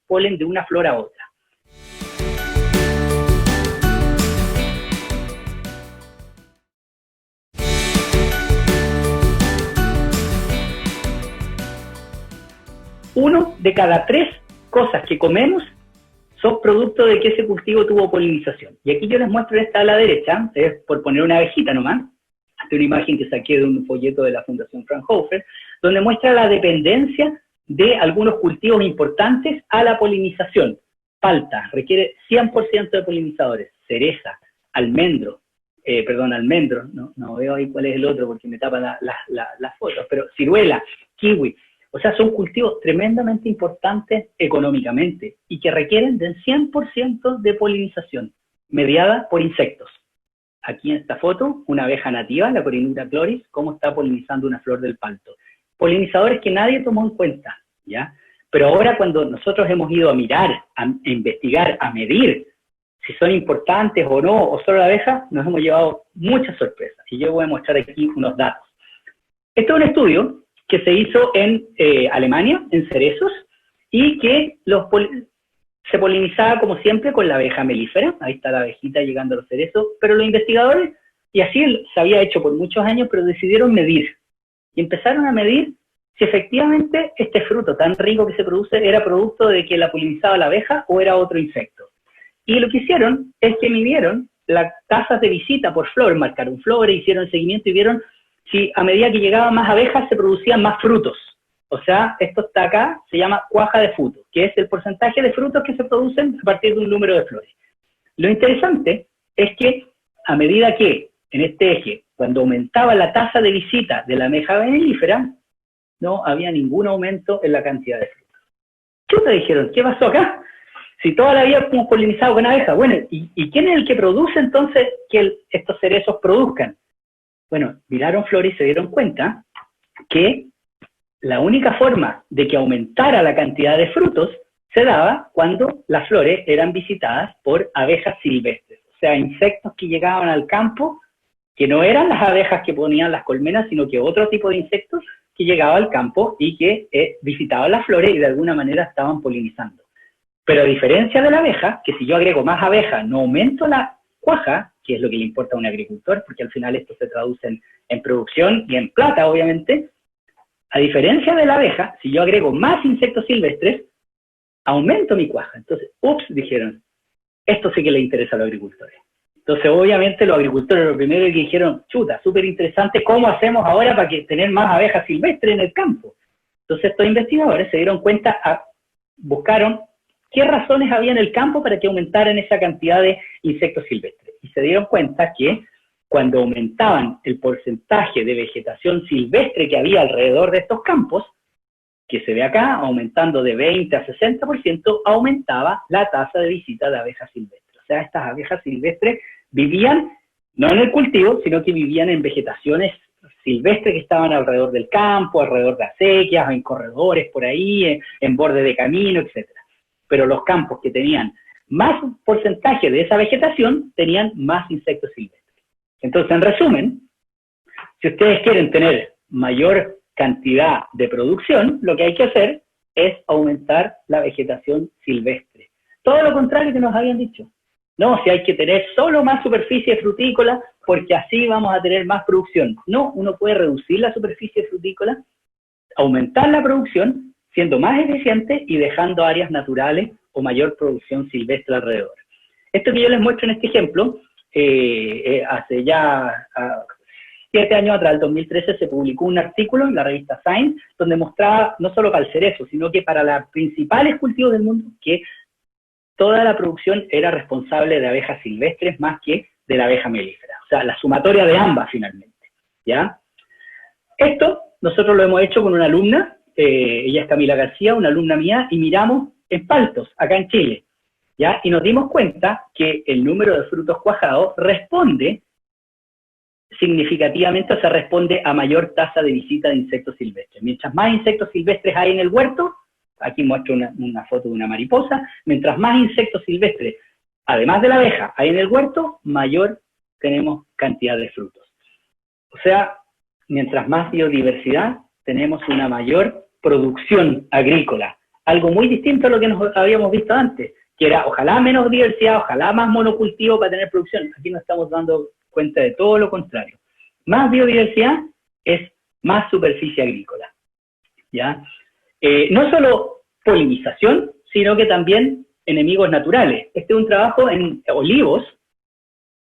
polen de una flor a otra. Uno de cada 3 cosas que comemos son producto de que ese cultivo tuvo polinización. Y aquí yo les muestro esta a la derecha, es por poner una abejita nomás, de una imagen que saqué de un folleto de la Fundación Fraunhofer, donde muestra la dependencia de algunos cultivos importantes a la polinización. Palta requiere 100% de polinizadores, cereza, almendro, no veo ahí cuál es el otro porque me tapan las fotos, pero ciruela, kiwi. O sea, son cultivos tremendamente importantes económicamente y que requieren del 100% de polinización, mediada por insectos. Aquí en esta foto, una abeja nativa, la Corinura chloris, cómo está polinizando una flor del palto. Polinizadores que nadie tomó en cuenta, ¿ya? Pero ahora cuando nosotros hemos ido a mirar, a investigar, a medir si son importantes o no, o solo la abeja, nos hemos llevado muchas sorpresas. Y yo voy a mostrar aquí unos datos. Este es un estudio que se hizo en Alemania, en cerezos, y que se polinizaba como siempre con la abeja melífera. Ahí está la abejita llegando a los cerezos, pero los investigadores, y así se había hecho por muchos años, pero decidieron medir. Y empezaron a medir si efectivamente este fruto tan rico que se produce era producto de que la polinizaba la abeja o era otro insecto. Y lo que hicieron es que midieron las tasas de visita por flor, marcaron flores, hicieron seguimiento y vieron si a medida que llegaban más abejas se producían más frutos. O sea, esto está acá, se llama cuaja de fruto, que es el porcentaje de frutos que se producen a partir de un número de flores. Lo interesante es que a medida que, en este eje, cuando aumentaba la tasa de visita de la abeja melífera, no había ningún aumento en la cantidad de frutos. ¿Qué te dijeron? ¿Qué pasó acá? Si toda la vida hemos polinizado con abejas, bueno, ¿y quién es el que produce entonces que estos cerezos produzcan? Bueno, miraron flores y se dieron cuenta que la única forma de que aumentara la cantidad de frutos se daba cuando las flores eran visitadas por abejas silvestres, o sea, insectos que llegaban al campo, que no eran las abejas que ponían las colmenas, sino que otro tipo de insectos que llegaba al campo y que visitaban las flores y de alguna manera estaban polinizando. Pero a diferencia de la abeja, que si yo agrego más abejas no aumento la cuaja, que es lo que le importa a un agricultor, porque al final esto se traduce en producción y en plata, obviamente. A diferencia de la abeja, si yo agrego más insectos silvestres, aumento mi cuaja. Entonces, dijeron, esto sí que le interesa a los agricultores. Entonces, obviamente, los agricultores lo primero que dijeron, chuta, súper interesante, ¿cómo hacemos ahora para tener más abejas silvestres en el campo? Entonces, estos investigadores se dieron cuenta, buscaron qué razones había en el campo para que aumentaran esa cantidad de insectos silvestres. Y se dieron cuenta que cuando aumentaban el porcentaje de vegetación silvestre que había alrededor de estos campos, que se ve acá, aumentando de 20 a 60%, aumentaba la tasa de visita de abejas silvestres. O sea, estas abejas silvestres vivían, no en el cultivo, sino que vivían en vegetaciones silvestres que estaban alrededor del campo, alrededor de acequias, en corredores por ahí, en borde de camino, etc. Pero los campos que tenían más porcentaje de esa vegetación, tenían más insectos silvestres. Entonces, en resumen, si ustedes quieren tener mayor cantidad de producción, lo que hay que hacer es aumentar la vegetación silvestre. Todo lo contrario que nos habían dicho. No, si hay que tener solo más superficie frutícola, porque así vamos a tener más producción. No, uno puede reducir la superficie frutícola, aumentar la producción, siendo más eficiente y dejando áreas naturales o mayor producción silvestre alrededor. Esto que yo les muestro en este ejemplo, hace ya 7 años atrás, el 2013, se publicó un artículo en la revista Science, donde mostraba no solo para el cerezo, sino que para los principales cultivos del mundo, que toda la producción era responsable de abejas silvestres más que de la abeja melífera. O sea, la sumatoria de ambas finalmente, ¿ya? Esto nosotros lo hemos hecho con una alumna, ella es Camila García, una alumna mía, y miramos en Paltos, acá en Chile, ¿ya? Y nos dimos cuenta que el número de frutos cuajados responde significativamente, o sea, responde a mayor tasa de visita de insectos silvestres. Mientras más insectos silvestres hay en el huerto, aquí muestro una foto de una mariposa, mientras más insectos silvestres, además de la abeja, hay en el huerto, mayor tenemos cantidad de frutos. O sea, mientras más biodiversidad, tenemos una mayor producción agrícola. Algo muy distinto a lo que nos habíamos visto antes, que era ojalá menos diversidad, ojalá más monocultivo para tener producción. Aquí nos estamos dando cuenta de todo lo contrario. Más biodiversidad es más superficie agrícola, ¿ya? No solo polinización, sino que también enemigos naturales. Este es un trabajo en olivos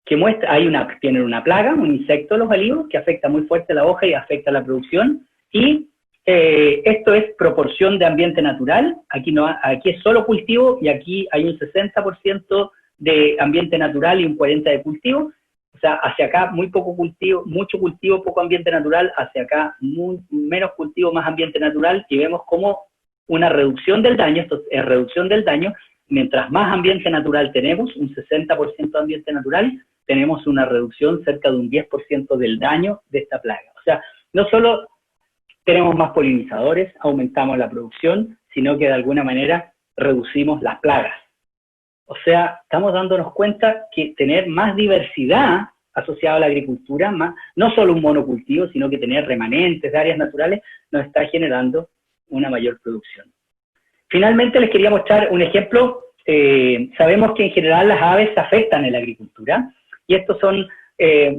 que muestra, tienen una plaga, un insecto los olivos, que afecta muy fuerte la hoja y afecta la producción, y esto es proporción de ambiente natural. Aquí es solo cultivo, y aquí hay un 60% de ambiente natural y un 40% de cultivo. O sea, hacia acá muy poco cultivo, mucho cultivo, poco ambiente natural, hacia acá menos cultivo, más ambiente natural, y vemos como una reducción del daño, esto es reducción del daño, mientras más ambiente natural tenemos, un 60% de ambiente natural, tenemos una reducción cerca de un 10% del daño de esta plaga. O sea, no solo tenemos más polinizadores, aumentamos la producción, sino que de alguna manera reducimos las plagas. O sea, estamos dándonos cuenta que tener más diversidad asociada a la agricultura, no solo un monocultivo, sino que tener remanentes de áreas naturales, nos está generando una mayor producción. Finalmente les quería mostrar un ejemplo. Sabemos que en general las aves se afectan en la agricultura, y estos son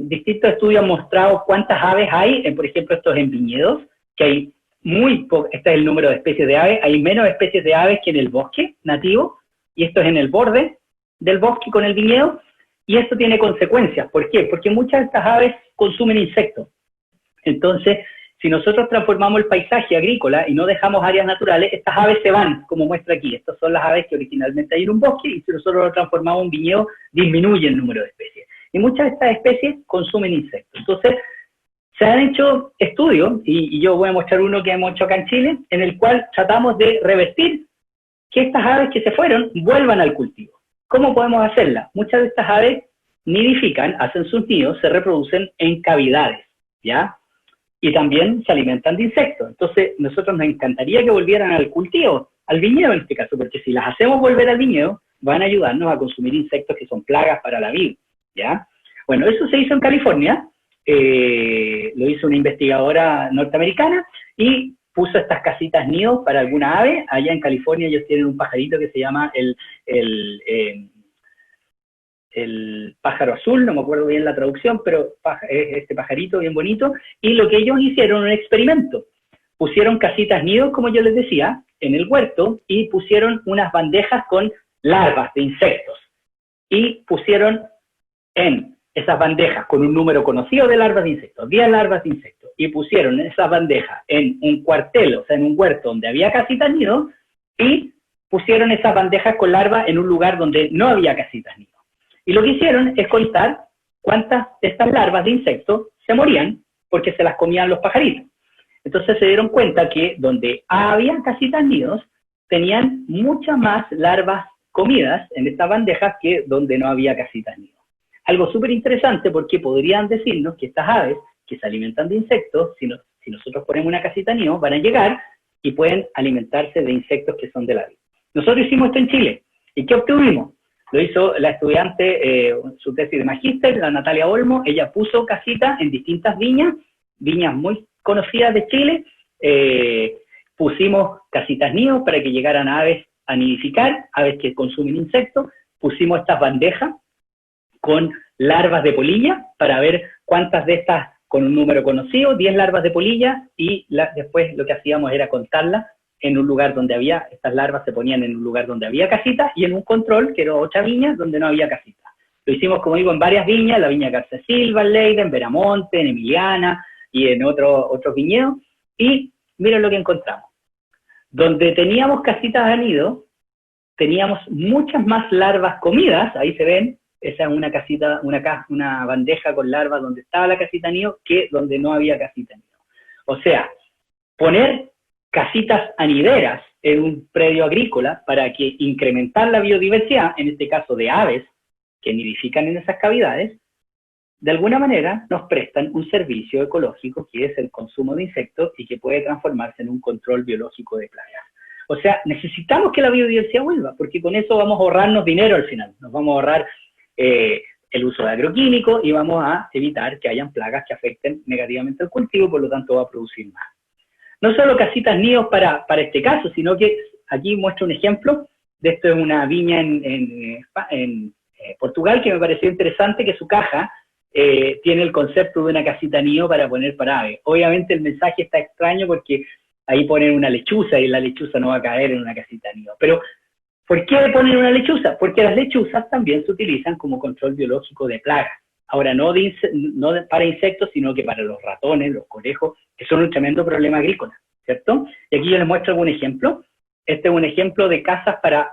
distintos estudios han mostrado cuántas aves hay, por ejemplo, estos en viñedos, que hay este es el número de especies de aves, hay menos especies de aves que en el bosque nativo, y esto es en el borde del bosque con el viñedo, y esto tiene consecuencias. ¿Por qué? Porque muchas de estas aves consumen insectos. Entonces, si nosotros transformamos el paisaje agrícola y no dejamos áreas naturales, estas aves se van, como muestra aquí. Estas son las aves que originalmente hay en un bosque, y si nosotros lo transformamos en viñedo, disminuye el número de especies. Y muchas de estas especies consumen insectos. Entonces, se han hecho estudios, y yo voy a mostrar uno que hemos hecho acá en Chile, en el cual tratamos de revertir que estas aves que se fueron vuelvan al cultivo. ¿Cómo podemos hacerla? Muchas de estas aves nidifican, hacen sus nidos, se reproducen en cavidades, ¿ya? Y también se alimentan de insectos. Entonces, nosotros nos encantaría que volvieran al cultivo, al viñedo en este caso, porque si las hacemos volver al viñedo, van a ayudarnos a consumir insectos que son plagas para la vid, ¿ya? Bueno, eso se hizo en California, lo hizo una investigadora norteamericana, y puso estas casitas nidos para alguna ave. Allá en California ellos tienen un pajarito que se llama el pájaro azul, no me acuerdo bien la traducción, pero es este pajarito bien bonito, y lo que ellos hicieron un experimento. Pusieron casitas nidos, como yo les decía, en el huerto, y pusieron unas bandejas con larvas de insectos, y pusieron en esas bandejas con un número conocido de larvas de insectos, 10 larvas de insectos, y pusieron esas bandejas en un cuartel, o sea, en un huerto donde había casitas nidos, y pusieron esas bandejas con larvas en un lugar donde no había casitas nidos. Y lo que hicieron es contar cuántas de estas larvas de insectos se morían porque se las comían los pajaritos. Entonces se dieron cuenta que donde había casitas nidos, tenían muchas más larvas comidas en estas bandejas que donde no había casitas nidos. Algo súper interesante, porque podrían decirnos que estas aves que se alimentan de insectos, si nosotros ponemos una casita nido, van a llegar y pueden alimentarse de insectos que son de la vida. Nosotros hicimos esto en Chile. ¿Y qué obtuvimos? Lo hizo la estudiante, su tesis de magíster, la Natalia Olmo. Ella puso casitas en distintas viñas muy conocidas de Chile. Pusimos casitas nidos para que llegaran aves a nidificar, aves que consumen insectos. Pusimos estas bandejas con larvas de polilla para ver cuántas de estas con un número conocido, 10 larvas de polilla, y después lo que hacíamos era contarlas en un lugar donde había, estas larvas se ponían en un lugar donde había casitas, y en un control, que era otra viña, donde no había casitas. Lo hicimos, como digo, en varias viñas, la viña Garza Silva, en Leiden, en Veramonte, en Emiliana, y en otros viñedos, y miren lo que encontramos. Donde teníamos casitas de nido, teníamos muchas más larvas comidas, ahí se ven, esa es una casita, una bandeja con larvas donde estaba la casita nido, que donde no había casita nido. O sea, poner casitas anideras en un predio agrícola para que incrementar la biodiversidad, en este caso de aves que nidifican en esas cavidades, de alguna manera nos prestan un servicio ecológico que es el consumo de insectos y que puede transformarse en un control biológico de plagas. O sea, necesitamos que la biodiversidad vuelva, porque con eso vamos a ahorrarnos dinero al final. Nos vamos a ahorrar el uso de agroquímicos y vamos a evitar que hayan plagas que afecten negativamente al cultivo, por lo tanto va a producir más. No solo casitas nidos para este caso, sino que aquí muestro un ejemplo de esto. Es una viña en Portugal, que me pareció interesante, que su caja tiene el concepto de una casita nido para poner para aves. Obviamente el mensaje está extraño porque ahí ponen una lechuza y la lechuza no va a caer en una casita nido. Pero, ¿por qué ponen una lechuza? Porque las lechuzas también se utilizan como control biológico de plagas. Ahora, no para insectos, sino que para los ratones, los conejos, que son un tremendo problema agrícola, ¿cierto? Y aquí yo les muestro algún ejemplo. Este es un ejemplo de casas para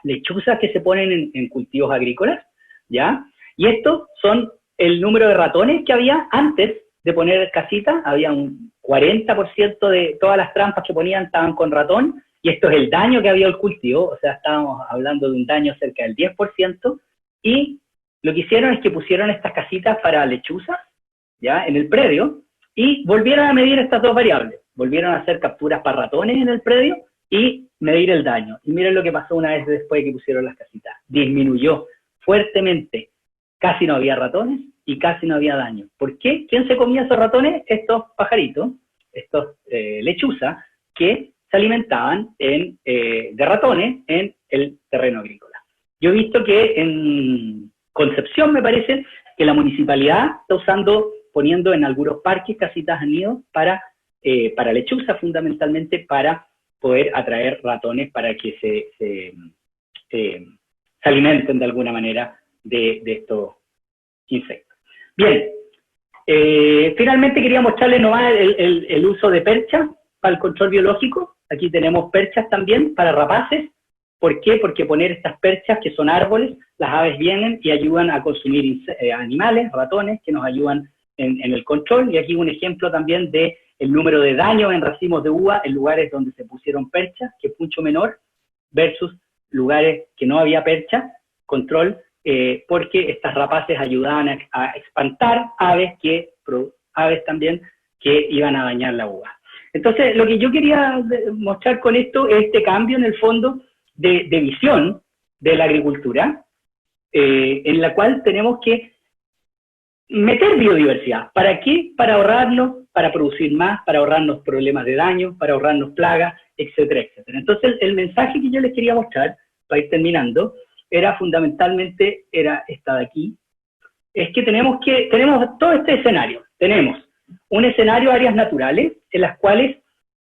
lechuzas que se ponen en cultivos agrícolas, ¿ya? Y estos son el número de ratones que había antes de poner casitas. Había un 40% de todas las trampas que ponían estaban con ratón, y esto es el daño que había al cultivo, o sea, estábamos hablando de un daño cerca del 10%, y lo que hicieron es que pusieron estas casitas para lechuzas, ¿ya?, en el predio, y volvieron a medir estas dos variables. Volvieron a hacer capturas para ratones en el predio y medir el daño. Y miren lo que pasó una vez después de que pusieron las casitas. Disminuyó fuertemente. Casi no había ratones y casi no había daño. ¿Por qué? ¿Quién se comía esos ratones? Estos pajaritos, estos lechuzas, que se alimentaban de ratones en el terreno agrícola. Yo he visto que en Concepción, me parece, que la municipalidad está poniendo en algunos parques casitas de nido para lechuzas, fundamentalmente para poder atraer ratones para que se alimenten de alguna manera de estos insectos. Bien, finalmente quería mostrarles nomás el uso de perchas para el control biológico. Aquí tenemos perchas también para rapaces. ¿Por qué? Porque poner estas perchas, que son árboles, las aves vienen y ayudan a consumir animales, ratones, que nos ayudan en el control. Y aquí un ejemplo también de el número de daños en racimos de uva en lugares donde se pusieron perchas, que es mucho menor, versus lugares que no había percha, control, porque estas rapaces ayudaban a espantar aves también que iban a dañar la uva. Entonces, lo que yo quería mostrar con esto es este cambio, en el fondo, de visión de la agricultura, en la cual tenemos que meter biodiversidad. ¿Para qué? Para ahorrarnos, para producir más, para ahorrarnos problemas de daño, para ahorrarnos plagas, etcétera, etcétera. Entonces, el mensaje que yo les quería mostrar, para ir terminando, era fundamentalmente, era esta de aquí, es que tenemos todo este escenario. Tenemos un escenario de áreas naturales, en las cuales,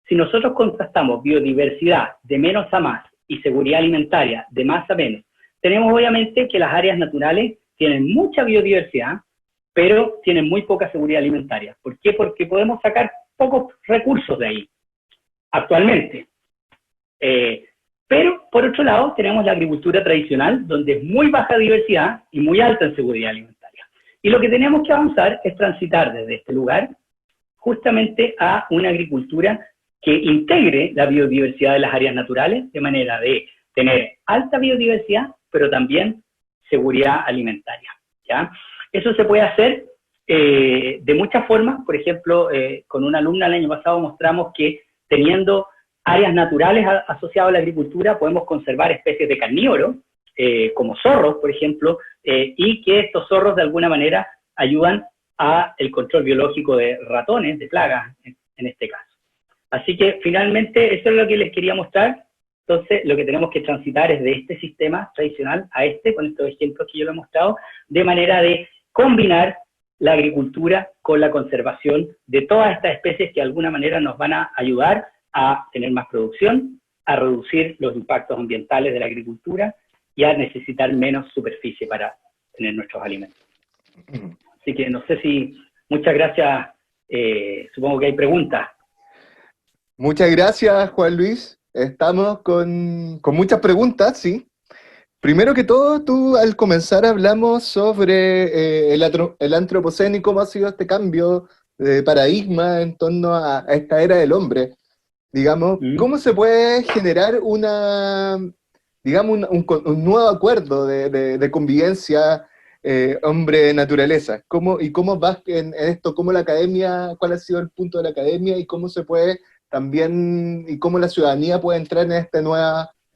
si nosotros contrastamos biodiversidad de menos a más y seguridad alimentaria de más a menos, tenemos obviamente que las áreas naturales tienen mucha biodiversidad, pero tienen muy poca seguridad alimentaria. ¿Por qué? Porque podemos sacar pocos recursos de ahí, actualmente. Pero, por otro lado, tenemos la agricultura tradicional, donde es muy baja diversidad y muy alta en seguridad alimentaria. Y lo que tenemos que avanzar es transitar desde este lugar justamente a una agricultura que integre la biodiversidad de las áreas naturales, de manera de tener alta biodiversidad, pero también seguridad alimentaria, ¿ya? Eso se puede hacer de muchas formas. Por ejemplo, con una alumna el año pasado mostramos que teniendo áreas naturales asociadas a la agricultura podemos conservar especies de carnívoros, como zorros, por ejemplo, y que estos zorros de alguna manera ayudan a el control biológico de ratones, de plagas, en este caso. Así que finalmente eso es lo que les quería mostrar. Entonces lo que tenemos que transitar es de este sistema tradicional a con estos ejemplos que yo les he mostrado, de manera de combinar la agricultura con la conservación de todas estas especies que de alguna manera nos van a ayudar a tener más producción, a reducir los impactos ambientales de la agricultura y a necesitar menos superficie para tener nuestros alimentos. Así que no sé si, muchas gracias, supongo que hay preguntas. Muchas gracias, Juan Luis. Estamos con muchas preguntas, ¿sí? Primero que todo, tú al comenzar hablamos sobre el antropoceno y cómo ha sido este cambio de paradigma en torno a esta era del hombre. Digamos, ¿cómo se puede generar un nuevo acuerdo de convivencia hombre-naturaleza? ¿Cómo vas en esto? ¿Cómo la academia, cuál ha sido el punto de la academia y cómo se puede también, y cómo la ciudadanía puede entrar en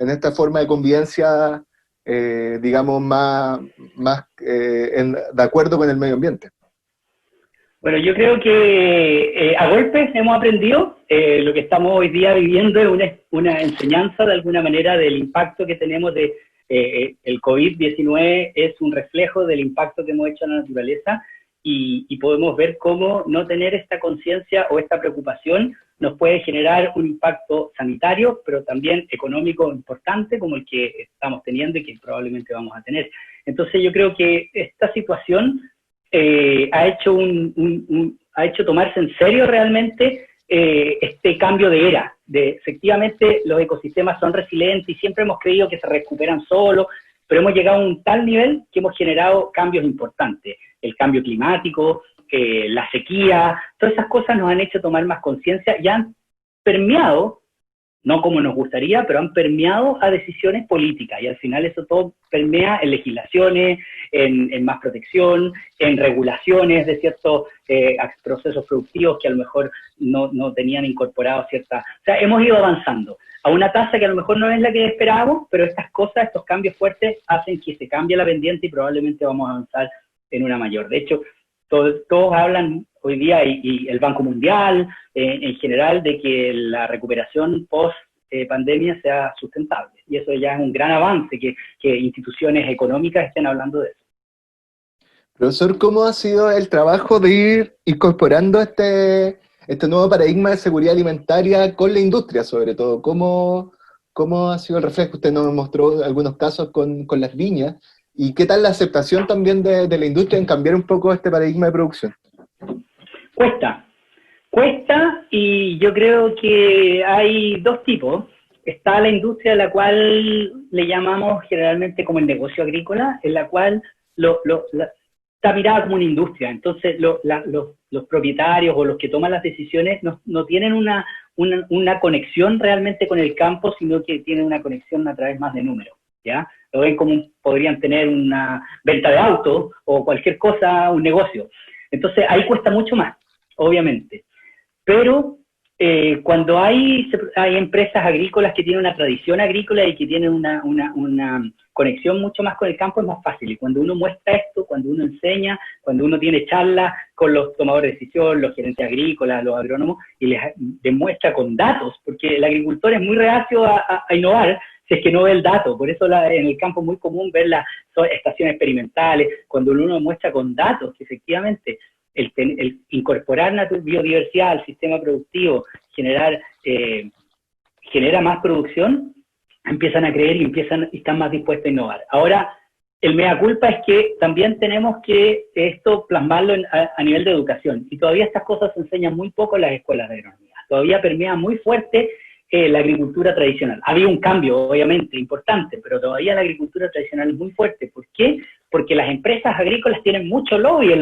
esta forma de convivencia, digamos, de acuerdo con el medio ambiente? Bueno, yo creo que a golpes hemos aprendido. Lo que estamos hoy día viviendo es una enseñanza de alguna manera del impacto que tenemos el COVID-19 es un reflejo del impacto que hemos hecho en la naturaleza y podemos ver cómo no tener esta conciencia o esta preocupación nos puede generar un impacto sanitario, pero también económico importante como el que estamos teniendo y que probablemente vamos a tener. Entonces yo creo que esta situación ha hecho tomarse en serio realmente este cambio de era. Efectivamente los ecosistemas son resilientes y siempre hemos creído que se recuperan solos, pero hemos llegado a un tal nivel que hemos generado cambios importantes. El cambio climático, la sequía, todas esas cosas nos han hecho tomar más conciencia y han permeado, no como nos gustaría, pero han permeado a decisiones políticas, y al final eso todo permea en legislaciones, en más protección, en regulaciones de ciertos procesos productivos que a lo mejor no tenían incorporado ciertas... O sea, hemos ido avanzando a una tasa que a lo mejor no es la que esperábamos, pero estas cosas, estos cambios fuertes, hacen que se cambie la pendiente y probablemente vamos a avanzar en una mayor. De hecho, todos hablan hoy día, y el Banco Mundial en general, de que la recuperación post-pandemia sea sustentable. Y eso ya es un gran avance, que instituciones económicas estén hablando de eso. Profesor, ¿cómo ha sido el trabajo de ir incorporando este nuevo paradigma de seguridad alimentaria con la industria, sobre todo? ¿Cómo ha sido el reflejo? Usted nos mostró algunos casos con las viñas. ¿Y qué tal la aceptación también de la industria en cambiar un poco este paradigma de producción? Cuesta, y yo creo que hay dos tipos. Está la industria, a la cual le llamamos generalmente como el negocio agrícola, en la cual está mirada como una industria. Entonces los propietarios o los que toman las decisiones no tienen una conexión realmente con el campo, sino que tienen una conexión a través más de números, ¿ya? Lo ven como podrían tener una venta de autos o cualquier cosa, un negocio. Entonces ahí cuesta mucho más, obviamente. Pero Cuando hay empresas agrícolas que tienen una tradición agrícola y que tienen una conexión mucho más con el campo, es más fácil. Y cuando uno muestra esto, cuando uno enseña, cuando uno tiene charlas con los tomadores de decisión, los gerentes agrícolas, los agrónomos, y les demuestra con datos, porque el agricultor es muy reacio a innovar si es que no ve el dato. Por eso en el campo es muy común ver las estaciones experimentales, cuando uno muestra con datos que efectivamente el incorporar biodiversidad al sistema productivo, genera más producción, empiezan a creer y están más dispuestos a innovar. Ahora, el mea culpa es que también tenemos que esto plasmarlo a nivel de educación, y todavía estas cosas se enseñan muy poco en las escuelas de agronomía. Todavía permea muy fuerte la agricultura tradicional. Había un cambio, obviamente, importante, pero todavía la agricultura tradicional es muy fuerte. ¿Por qué? Porque las empresas agrícolas tienen mucho lobby en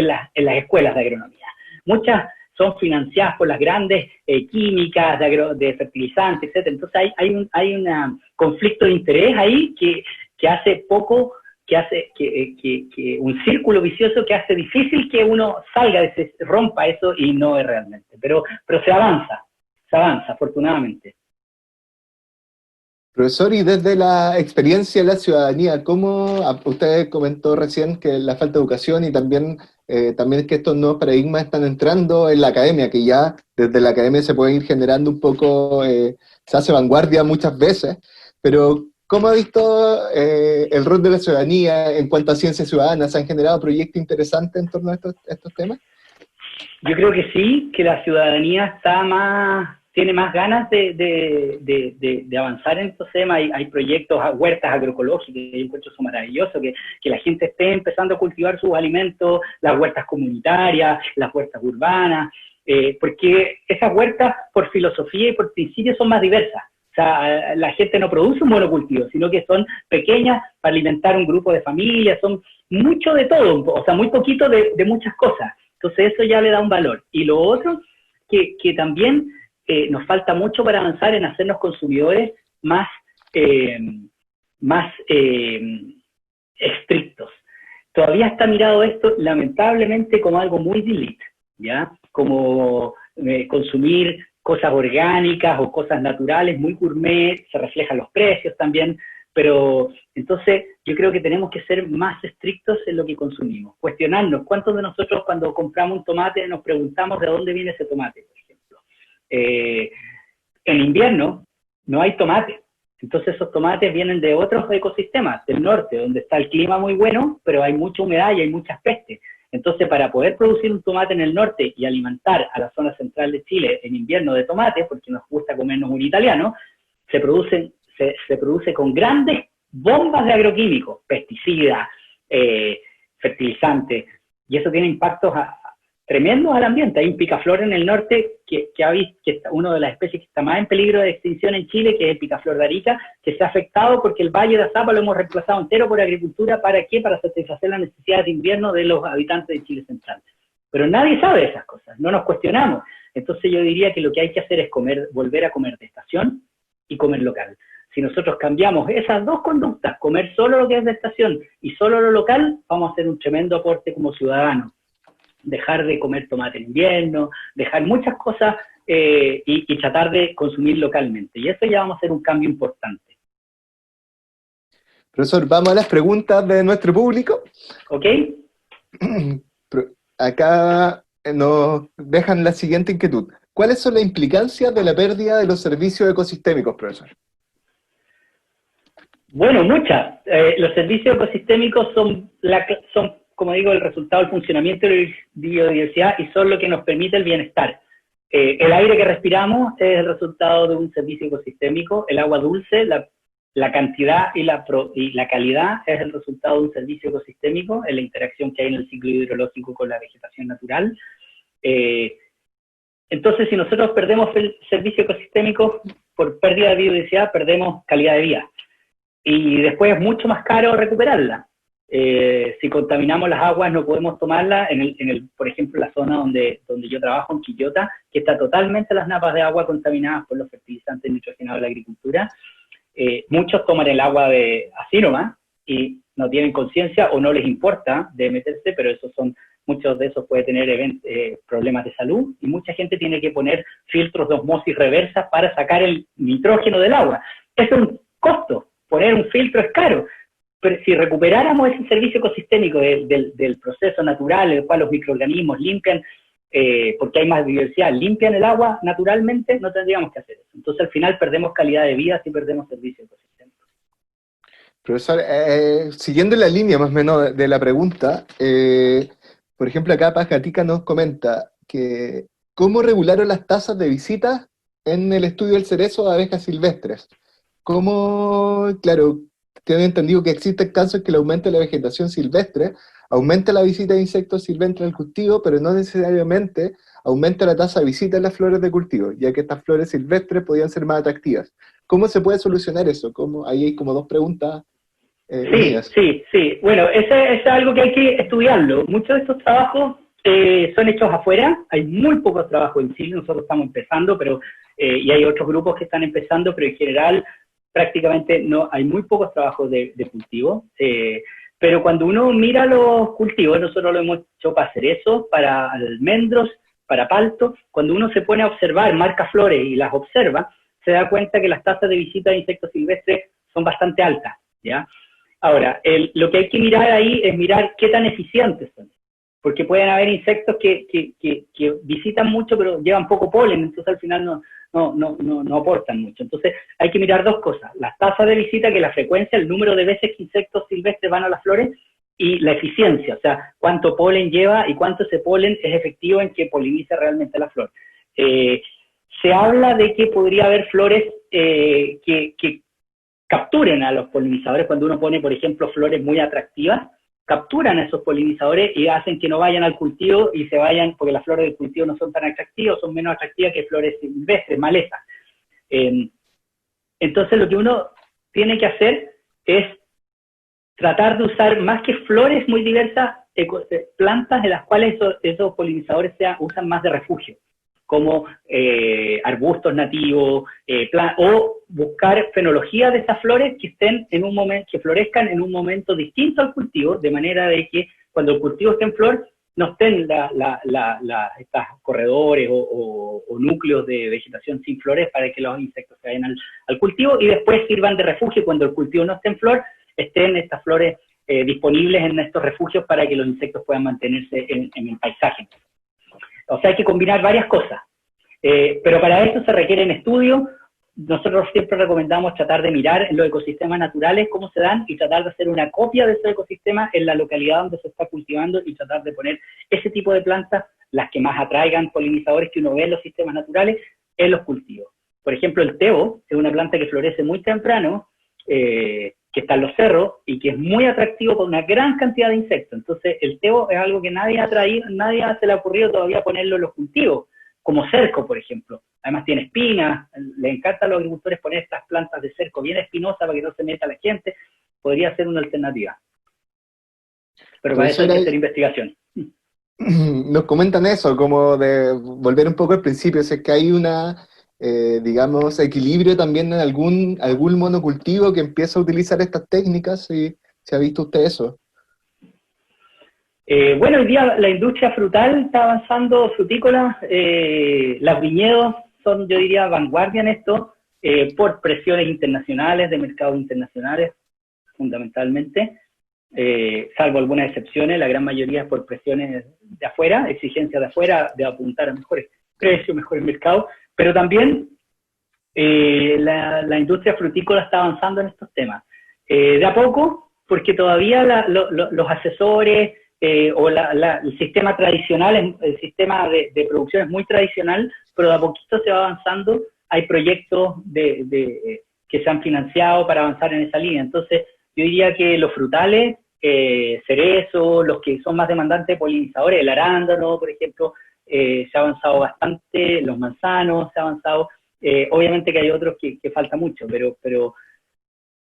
las escuelas de agronomía. Muchas son financiadas por las grandes químicas, de fertilizantes, etc. Entonces hay un conflicto de interés ahí que hace un círculo vicioso que hace difícil que uno rompa eso y no es realmente. Pero se avanza, afortunadamente. Profesor, y desde la experiencia de la ciudadanía, ¿cómo usted comentó recién que la falta de educación y también es que estos nuevos paradigmas están entrando en la academia, que ya desde la academia se puede ir generando un poco, se hace vanguardia muchas veces, pero ¿cómo ha visto el rol de la ciudadanía en cuanto a ciencia ciudadana? ¿Se han generado proyectos interesantes en torno a estos temas? Yo creo que sí, que la ciudadanía tiene más ganas de avanzar en estos temas. Hay proyectos, huertas agroecológicas, yo encuentro eso maravilloso, que la gente esté empezando a cultivar sus alimentos, las huertas comunitarias, las huertas urbanas, porque esas huertas, por filosofía y por principio, son más diversas. O sea, la gente no produce un monocultivo, sino que son pequeñas para alimentar un grupo de familias, son mucho de todo, o sea, muy poquito de muchas cosas. Entonces eso ya le da un valor. Y lo otro, que también nos falta mucho para avanzar en hacernos consumidores más estrictos. Todavía está mirado esto, lamentablemente, como algo muy delete, ¿ya? Como consumir cosas orgánicas o cosas naturales, muy gourmet, se reflejan los precios también, pero entonces yo creo que tenemos que ser más estrictos en lo que consumimos, cuestionarnos. ¿Cuántos de nosotros cuando compramos un tomate nos preguntamos de dónde viene ese tomate, por ejemplo? En invierno no hay tomate, entonces esos tomates vienen de otros ecosistemas, del norte, donde está el clima muy bueno, pero hay mucha humedad y hay muchas pestes. Entonces, para poder producir un tomate en el norte y alimentar a la zona central de Chile en invierno de tomate, porque nos gusta comernos un italiano, se produce con grandes bombas de agroquímicos, pesticidas, fertilizantes, y eso tiene impactos tremendos al ambiente. Hay un picaflor en el norte que es una de las especies que está más en peligro de extinción en Chile, que es el picaflor de Arica, que se ha afectado porque el Valle de Azapa lo hemos reemplazado entero por agricultura. ¿Para qué? Para satisfacer las necesidades de invierno de los habitantes de Chile central. Pero nadie sabe esas cosas, no nos cuestionamos. Entonces yo diría que lo que hay que hacer es volver a comer de estación y comer local. Si nosotros cambiamos esas dos conductas, comer solo lo que es de estación y solo lo local, vamos a hacer un tremendo aporte como ciudadanos. Dejar de comer tomate en invierno, dejar muchas cosas y tratar de consumir localmente. Y eso ya vamos a hacer un cambio importante. Profesor, vamos a las preguntas de nuestro público. ¿Ok? Acá nos dejan la siguiente inquietud. ¿Cuáles son las implicancias de la pérdida de los servicios ecosistémicos, profesor? Bueno, muchas. Los servicios ecosistémicos son, como digo, el resultado del funcionamiento de la biodiversidad y son lo que nos permite el bienestar. El aire que respiramos es el resultado de un servicio ecosistémico, el agua dulce, la cantidad y la calidad es el resultado de un servicio ecosistémico, en la interacción que hay en el ciclo hidrológico con la vegetación natural. Entonces, si nosotros perdemos el servicio ecosistémico por pérdida de biodiversidad, perdemos calidad de vida. Y después es mucho más caro recuperarla. Si contaminamos las aguas no podemos tomarlas, por ejemplo, en la zona donde yo trabajo, en Quillota, que está totalmente las napas de agua contaminadas por los fertilizantes nitrogenados de la agricultura. Muchos toman el agua así nomás y no tienen conciencia o no les importa de meterse, pero esos son muchos de esos puede tener problemas de salud, y mucha gente tiene que poner filtros de osmosis reversa para sacar el nitrógeno del agua. Es un costo, poner un filtro es caro, pero si recuperáramos ese servicio ecosistémico del proceso natural, en el cual los microorganismos limpian, porque hay más diversidad, limpian el agua naturalmente, no tendríamos que hacer eso. Entonces al final perdemos calidad de vida si perdemos servicio ecosistémico. Profesor, siguiendo la línea más o menos de la pregunta, por ejemplo, acá Paz Gatica nos comenta que ¿cómo regularon las tasas de visitas en el estudio del cerezo de abejas silvestres? ¿Cómo, claro, tienen entendido que existen casos en que el aumento de la vegetación silvestre aumenta la visita de insectos silvestres al cultivo, pero no necesariamente aumenta la tasa de visita en las flores de cultivo, ya que estas flores silvestres podían ser más atractivas? ¿Cómo se puede solucionar eso? Ahí hay como dos preguntas. Sí. Bueno, es algo que hay que estudiarlo. Muchos de estos trabajos son hechos afuera, hay muy pocos trabajos en Chile, nosotros estamos empezando, y hay otros grupos que están empezando, pero en general prácticamente no, hay muy pocos trabajos de cultivo. Pero cuando uno mira los cultivos, nosotros lo hemos hecho para cerezo, para almendros, para palto, cuando uno se pone a observar, marca flores y las observa, se da cuenta que las tasas de visita de insectos silvestres son bastante altas, ¿ya? Ahora, lo que hay que mirar ahí es mirar qué tan eficientes son, porque pueden haber insectos que visitan mucho pero llevan poco polen, entonces al final no aportan mucho. Entonces hay que mirar dos cosas, las tasas de visita, que es la frecuencia, el número de veces que insectos silvestres van a las flores, y la eficiencia, o sea, cuánto polen lleva y cuánto ese polen es efectivo en que polinice realmente la flor. Se habla de que podría haber flores que capturen a los polinizadores. Cuando uno pone, por ejemplo, flores muy atractivas, capturan a esos polinizadores y hacen que no vayan al cultivo y se vayan, porque las flores del cultivo no son tan atractivas, son menos atractivas que flores silvestres, malezas. Entonces lo que uno tiene que hacer es tratar de usar, más que flores muy diversas, plantas en las cuales esos polinizadores usan más de refugio, como arbustos nativos, o buscar fenología de estas flores que estén en un momento, que florezcan en un momento distinto al cultivo, de manera de que cuando el cultivo esté en flor, no estén estos corredores o núcleos de vegetación sin flores para que los insectos se vayan al cultivo, y después sirvan de refugio cuando el cultivo no esté en flor, estén estas flores disponibles en estos refugios para que los insectos puedan mantenerse en el paisaje. O sea, hay que combinar varias cosas, pero para eso se requieren estudios. Nosotros siempre recomendamos tratar de mirar en los ecosistemas naturales cómo se dan y tratar de hacer una copia de ese ecosistema en la localidad donde se está cultivando y tratar de poner ese tipo de plantas, las que más atraigan polinizadores que uno ve en los sistemas naturales, en los cultivos. Por ejemplo, el tebo es una planta que florece muy temprano, que está en los cerros y que es muy atractivo con una gran cantidad de insectos. Entonces, el tebo es algo que nadie se le ha ocurrido todavía ponerlo en los cultivos, como cerco, por ejemplo. Además tiene espinas, le encanta a los agricultores poner estas plantas de cerco bien espinosas para que no se meta la gente. Podría ser una alternativa. Pero para eso hay que hacer investigación. Nos comentan eso, como de volver un poco al principio, es que hay digamos, equilibrio también en algún monocultivo que empieza a utilizar estas técnicas, y ¿se ha visto usted eso? Bueno, hoy día la industria frutal está avanzando, frutícola, los viñedos son, yo diría, vanguardia en esto, por presiones internacionales, de mercados internacionales, fundamentalmente, salvo algunas excepciones, la gran mayoría es por presiones de afuera, exigencias de afuera, de apuntar a mejores precios, mejores mercados, pero también la industria frutícola está avanzando en estos temas. De a poco, porque todavía los asesores o el sistema tradicional, el sistema de producción es muy tradicional, pero de a poquito se va avanzando. Hay proyectos que se han financiado para avanzar en esa línea. Entonces, yo diría que los frutales, cerezos, los que son más demandantes de polinizadores, el arándano, por ejemplo, se ha avanzado bastante, los manzanos se ha avanzado. Obviamente que hay otros que falta mucho, pero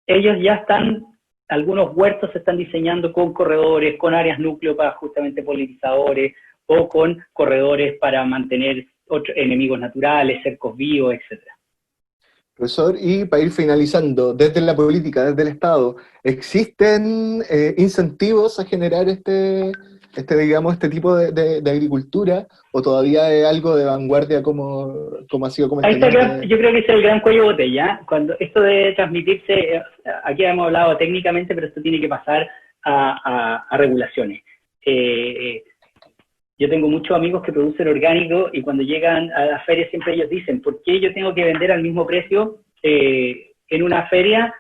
ellos ya están, algunos huertos se están diseñando con corredores, con áreas núcleo para justamente polinizadores, o con corredores para mantener otros enemigos naturales, cercos vivos, etcétera. Profesor, y para ir finalizando, desde la política, desde el Estado, ¿existen incentivos a generar digamos, este tipo de agricultura, o todavía es algo de vanguardia como ha sido Ahí está convencionalmente? yo creo que es el gran cuello de botella. Cuando esto de transmitirse, aquí hemos hablado técnicamente, pero esto tiene que pasar a regulaciones. Yo tengo muchos amigos que producen orgánico y cuando llegan a las ferias siempre ellos dicen, ¿por qué yo tengo que vender al mismo precio en una feria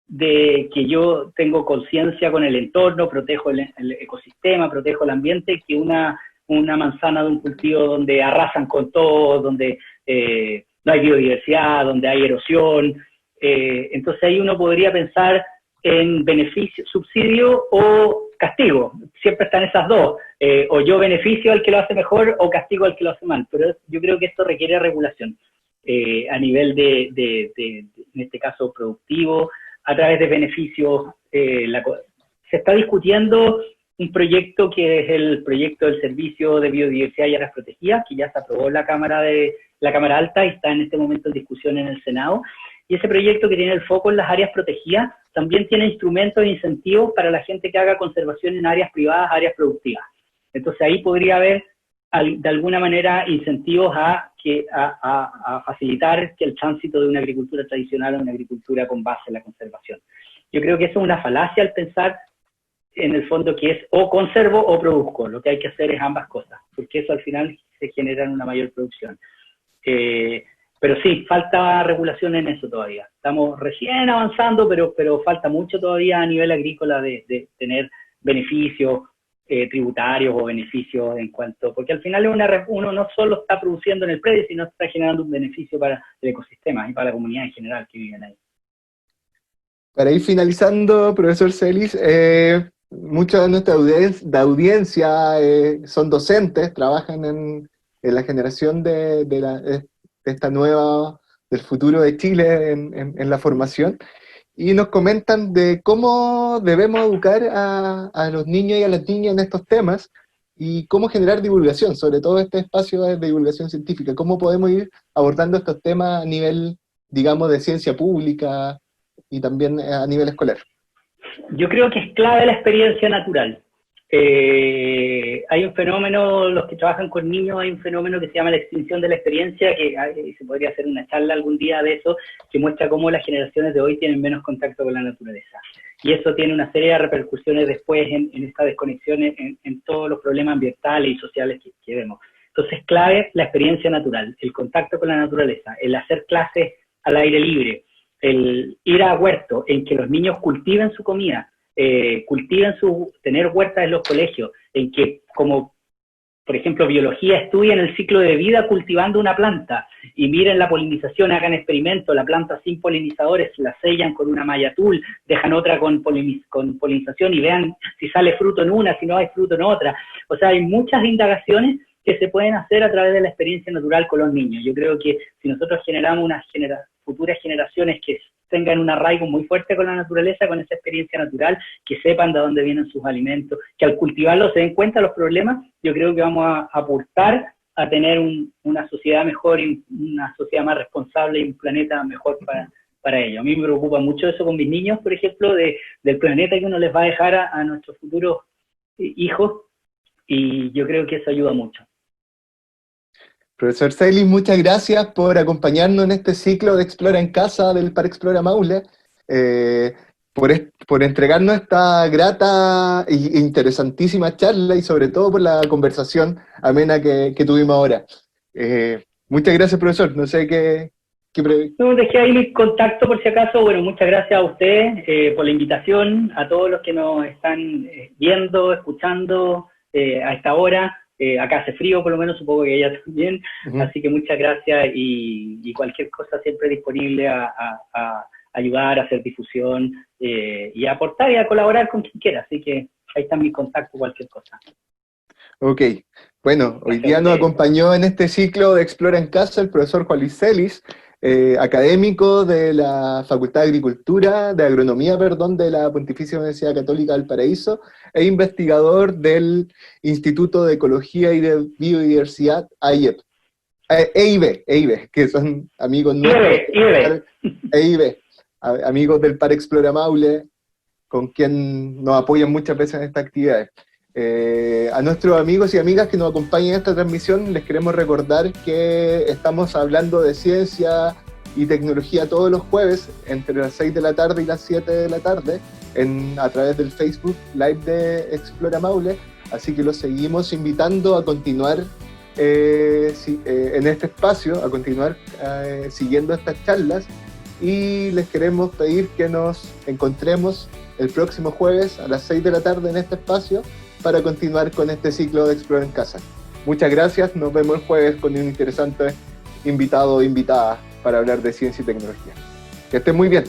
de que yo tengo conciencia con el entorno, protejo el ecosistema, protejo el ambiente, que una manzana de un cultivo donde arrasan con todo, donde no hay biodiversidad, donde hay erosión? Entonces ahí uno podría pensar en beneficio, subsidio o castigo. Siempre están esas dos. O yo beneficio al que lo hace mejor o castigo al que lo hace mal. Pero yo creo que esto requiere regulación a nivel en este caso, productivo, a través de beneficios. Se está discutiendo un proyecto que es el proyecto del Servicio de Biodiversidad y Áreas Protegidas, que ya se aprobó en la Cámara Alta y está en este momento en discusión en el Senado. Y ese proyecto, que tiene el foco en las áreas protegidas, también tiene instrumentos e incentivos para la gente que haga conservación en áreas privadas, áreas productivas. Entonces ahí podría haber de alguna manera incentivos a facilitar que el tránsito de una agricultura tradicional a una agricultura con base en la conservación. Yo creo que eso es una falacia al pensar en el fondo que es o conservo o produzco. Lo que hay que hacer es ambas cosas, porque eso al final se genera una mayor producción. Pero sí, falta regulación en eso todavía. Estamos recién avanzando, pero falta mucho todavía a nivel agrícola de tener beneficios tributarios o beneficios en cuanto... Porque al final uno no solo está produciendo en el predio, sino está generando un beneficio para el ecosistema y para la comunidad en general que viven ahí. Para ir finalizando, profesor Celis, mucha de nuestra audiencia son docentes, trabajan en la generación de esta nueva, del futuro de Chile en la formación, y nos comentan de cómo debemos educar a los niños y a las niñas en estos temas, y cómo generar divulgación, sobre todo este espacio de divulgación científica, cómo podemos ir abordando estos temas a nivel, digamos, de ciencia pública, y también a nivel escolar. Yo creo que es clave la experiencia natural. Hay un fenómeno, los que trabajan con niños, hay un fenómeno que se llama la extinción de la experiencia, que se podría hacer una charla algún día de eso, que muestra cómo las generaciones de hoy tienen menos contacto con la naturaleza. Y eso tiene una serie de repercusiones después en esta desconexión, en todos los problemas ambientales y sociales que vemos. Entonces, clave la experiencia natural, el contacto con la naturaleza, el hacer clases al aire libre, el ir a huertos, en que los niños cultiven su comida, tener huertas en los colegios, en que, como por ejemplo biología, estudien el ciclo de vida cultivando una planta y miren la polinización, hagan experimentos, la planta sin polinizadores la sellan con una malla tul, dejan otra con polinización y vean si sale fruto en una, si no hay fruto en otra. O sea, hay muchas indagaciones que se pueden hacer a través de la experiencia natural con los niños. Yo creo que si nosotros generamos futuras generaciones que tengan un arraigo muy fuerte con la naturaleza, con esa experiencia natural, que sepan de dónde vienen sus alimentos, que al cultivarlos se den cuenta de los problemas, yo creo que vamos a aportar a tener una sociedad mejor, y una sociedad más responsable y un planeta mejor para ellos. A mí me preocupa mucho eso con mis niños, por ejemplo, del planeta que uno les va a dejar a nuestros futuros hijos, y yo creo que eso ayuda mucho. Profesor Celis, muchas gracias por acompañarnos en este ciclo de Explora en Casa del Parque Explora Maule, por entregarnos esta grata e interesantísima charla, y sobre todo por la conversación amena que tuvimos ahora. Muchas gracias, profesor. No sé qué No, dejé ahí mi contacto por si acaso. Bueno, muchas gracias a ustedes por la invitación, a todos los que nos están viendo, escuchando a esta hora. Acá hace frío, por lo menos, supongo que ella también, así que muchas gracias, y cualquier cosa siempre disponible a ayudar, a hacer difusión, y a aportar y a colaborar con quien quiera, así que ahí está mi contacto, cualquier cosa. Ok, bueno, hoy día nos acompañó en este ciclo de Explora en Casa el profesor Juan Luis Celis, académico de la Facultad de Agricultura, de Agronomía, perdón, de la Pontificia Universidad Católica del Paraíso, e investigador del Instituto de Ecología y de Biodiversidad, EIB, que son amigos nuestros, EIB, amigos del Parque Explora Maule, con quien nos apoyan muchas veces en estas actividades. A nuestros amigos y amigas que nos acompañan en esta transmisión, les queremos recordar que estamos hablando de ciencia y tecnología todos los jueves entre las 6 de la tarde y las 7 de la tarde a través del Facebook Live de Explora Maule, así que los seguimos invitando a continuar en este espacio, a continuar siguiendo estas charlas, y les queremos pedir que nos encontremos el próximo jueves a las 6 de la tarde en este espacio para continuar con este ciclo de Explora en Casa. Muchas gracias, nos vemos el jueves con un interesante invitado o invitada para hablar de ciencia y tecnología. Que estén muy bien.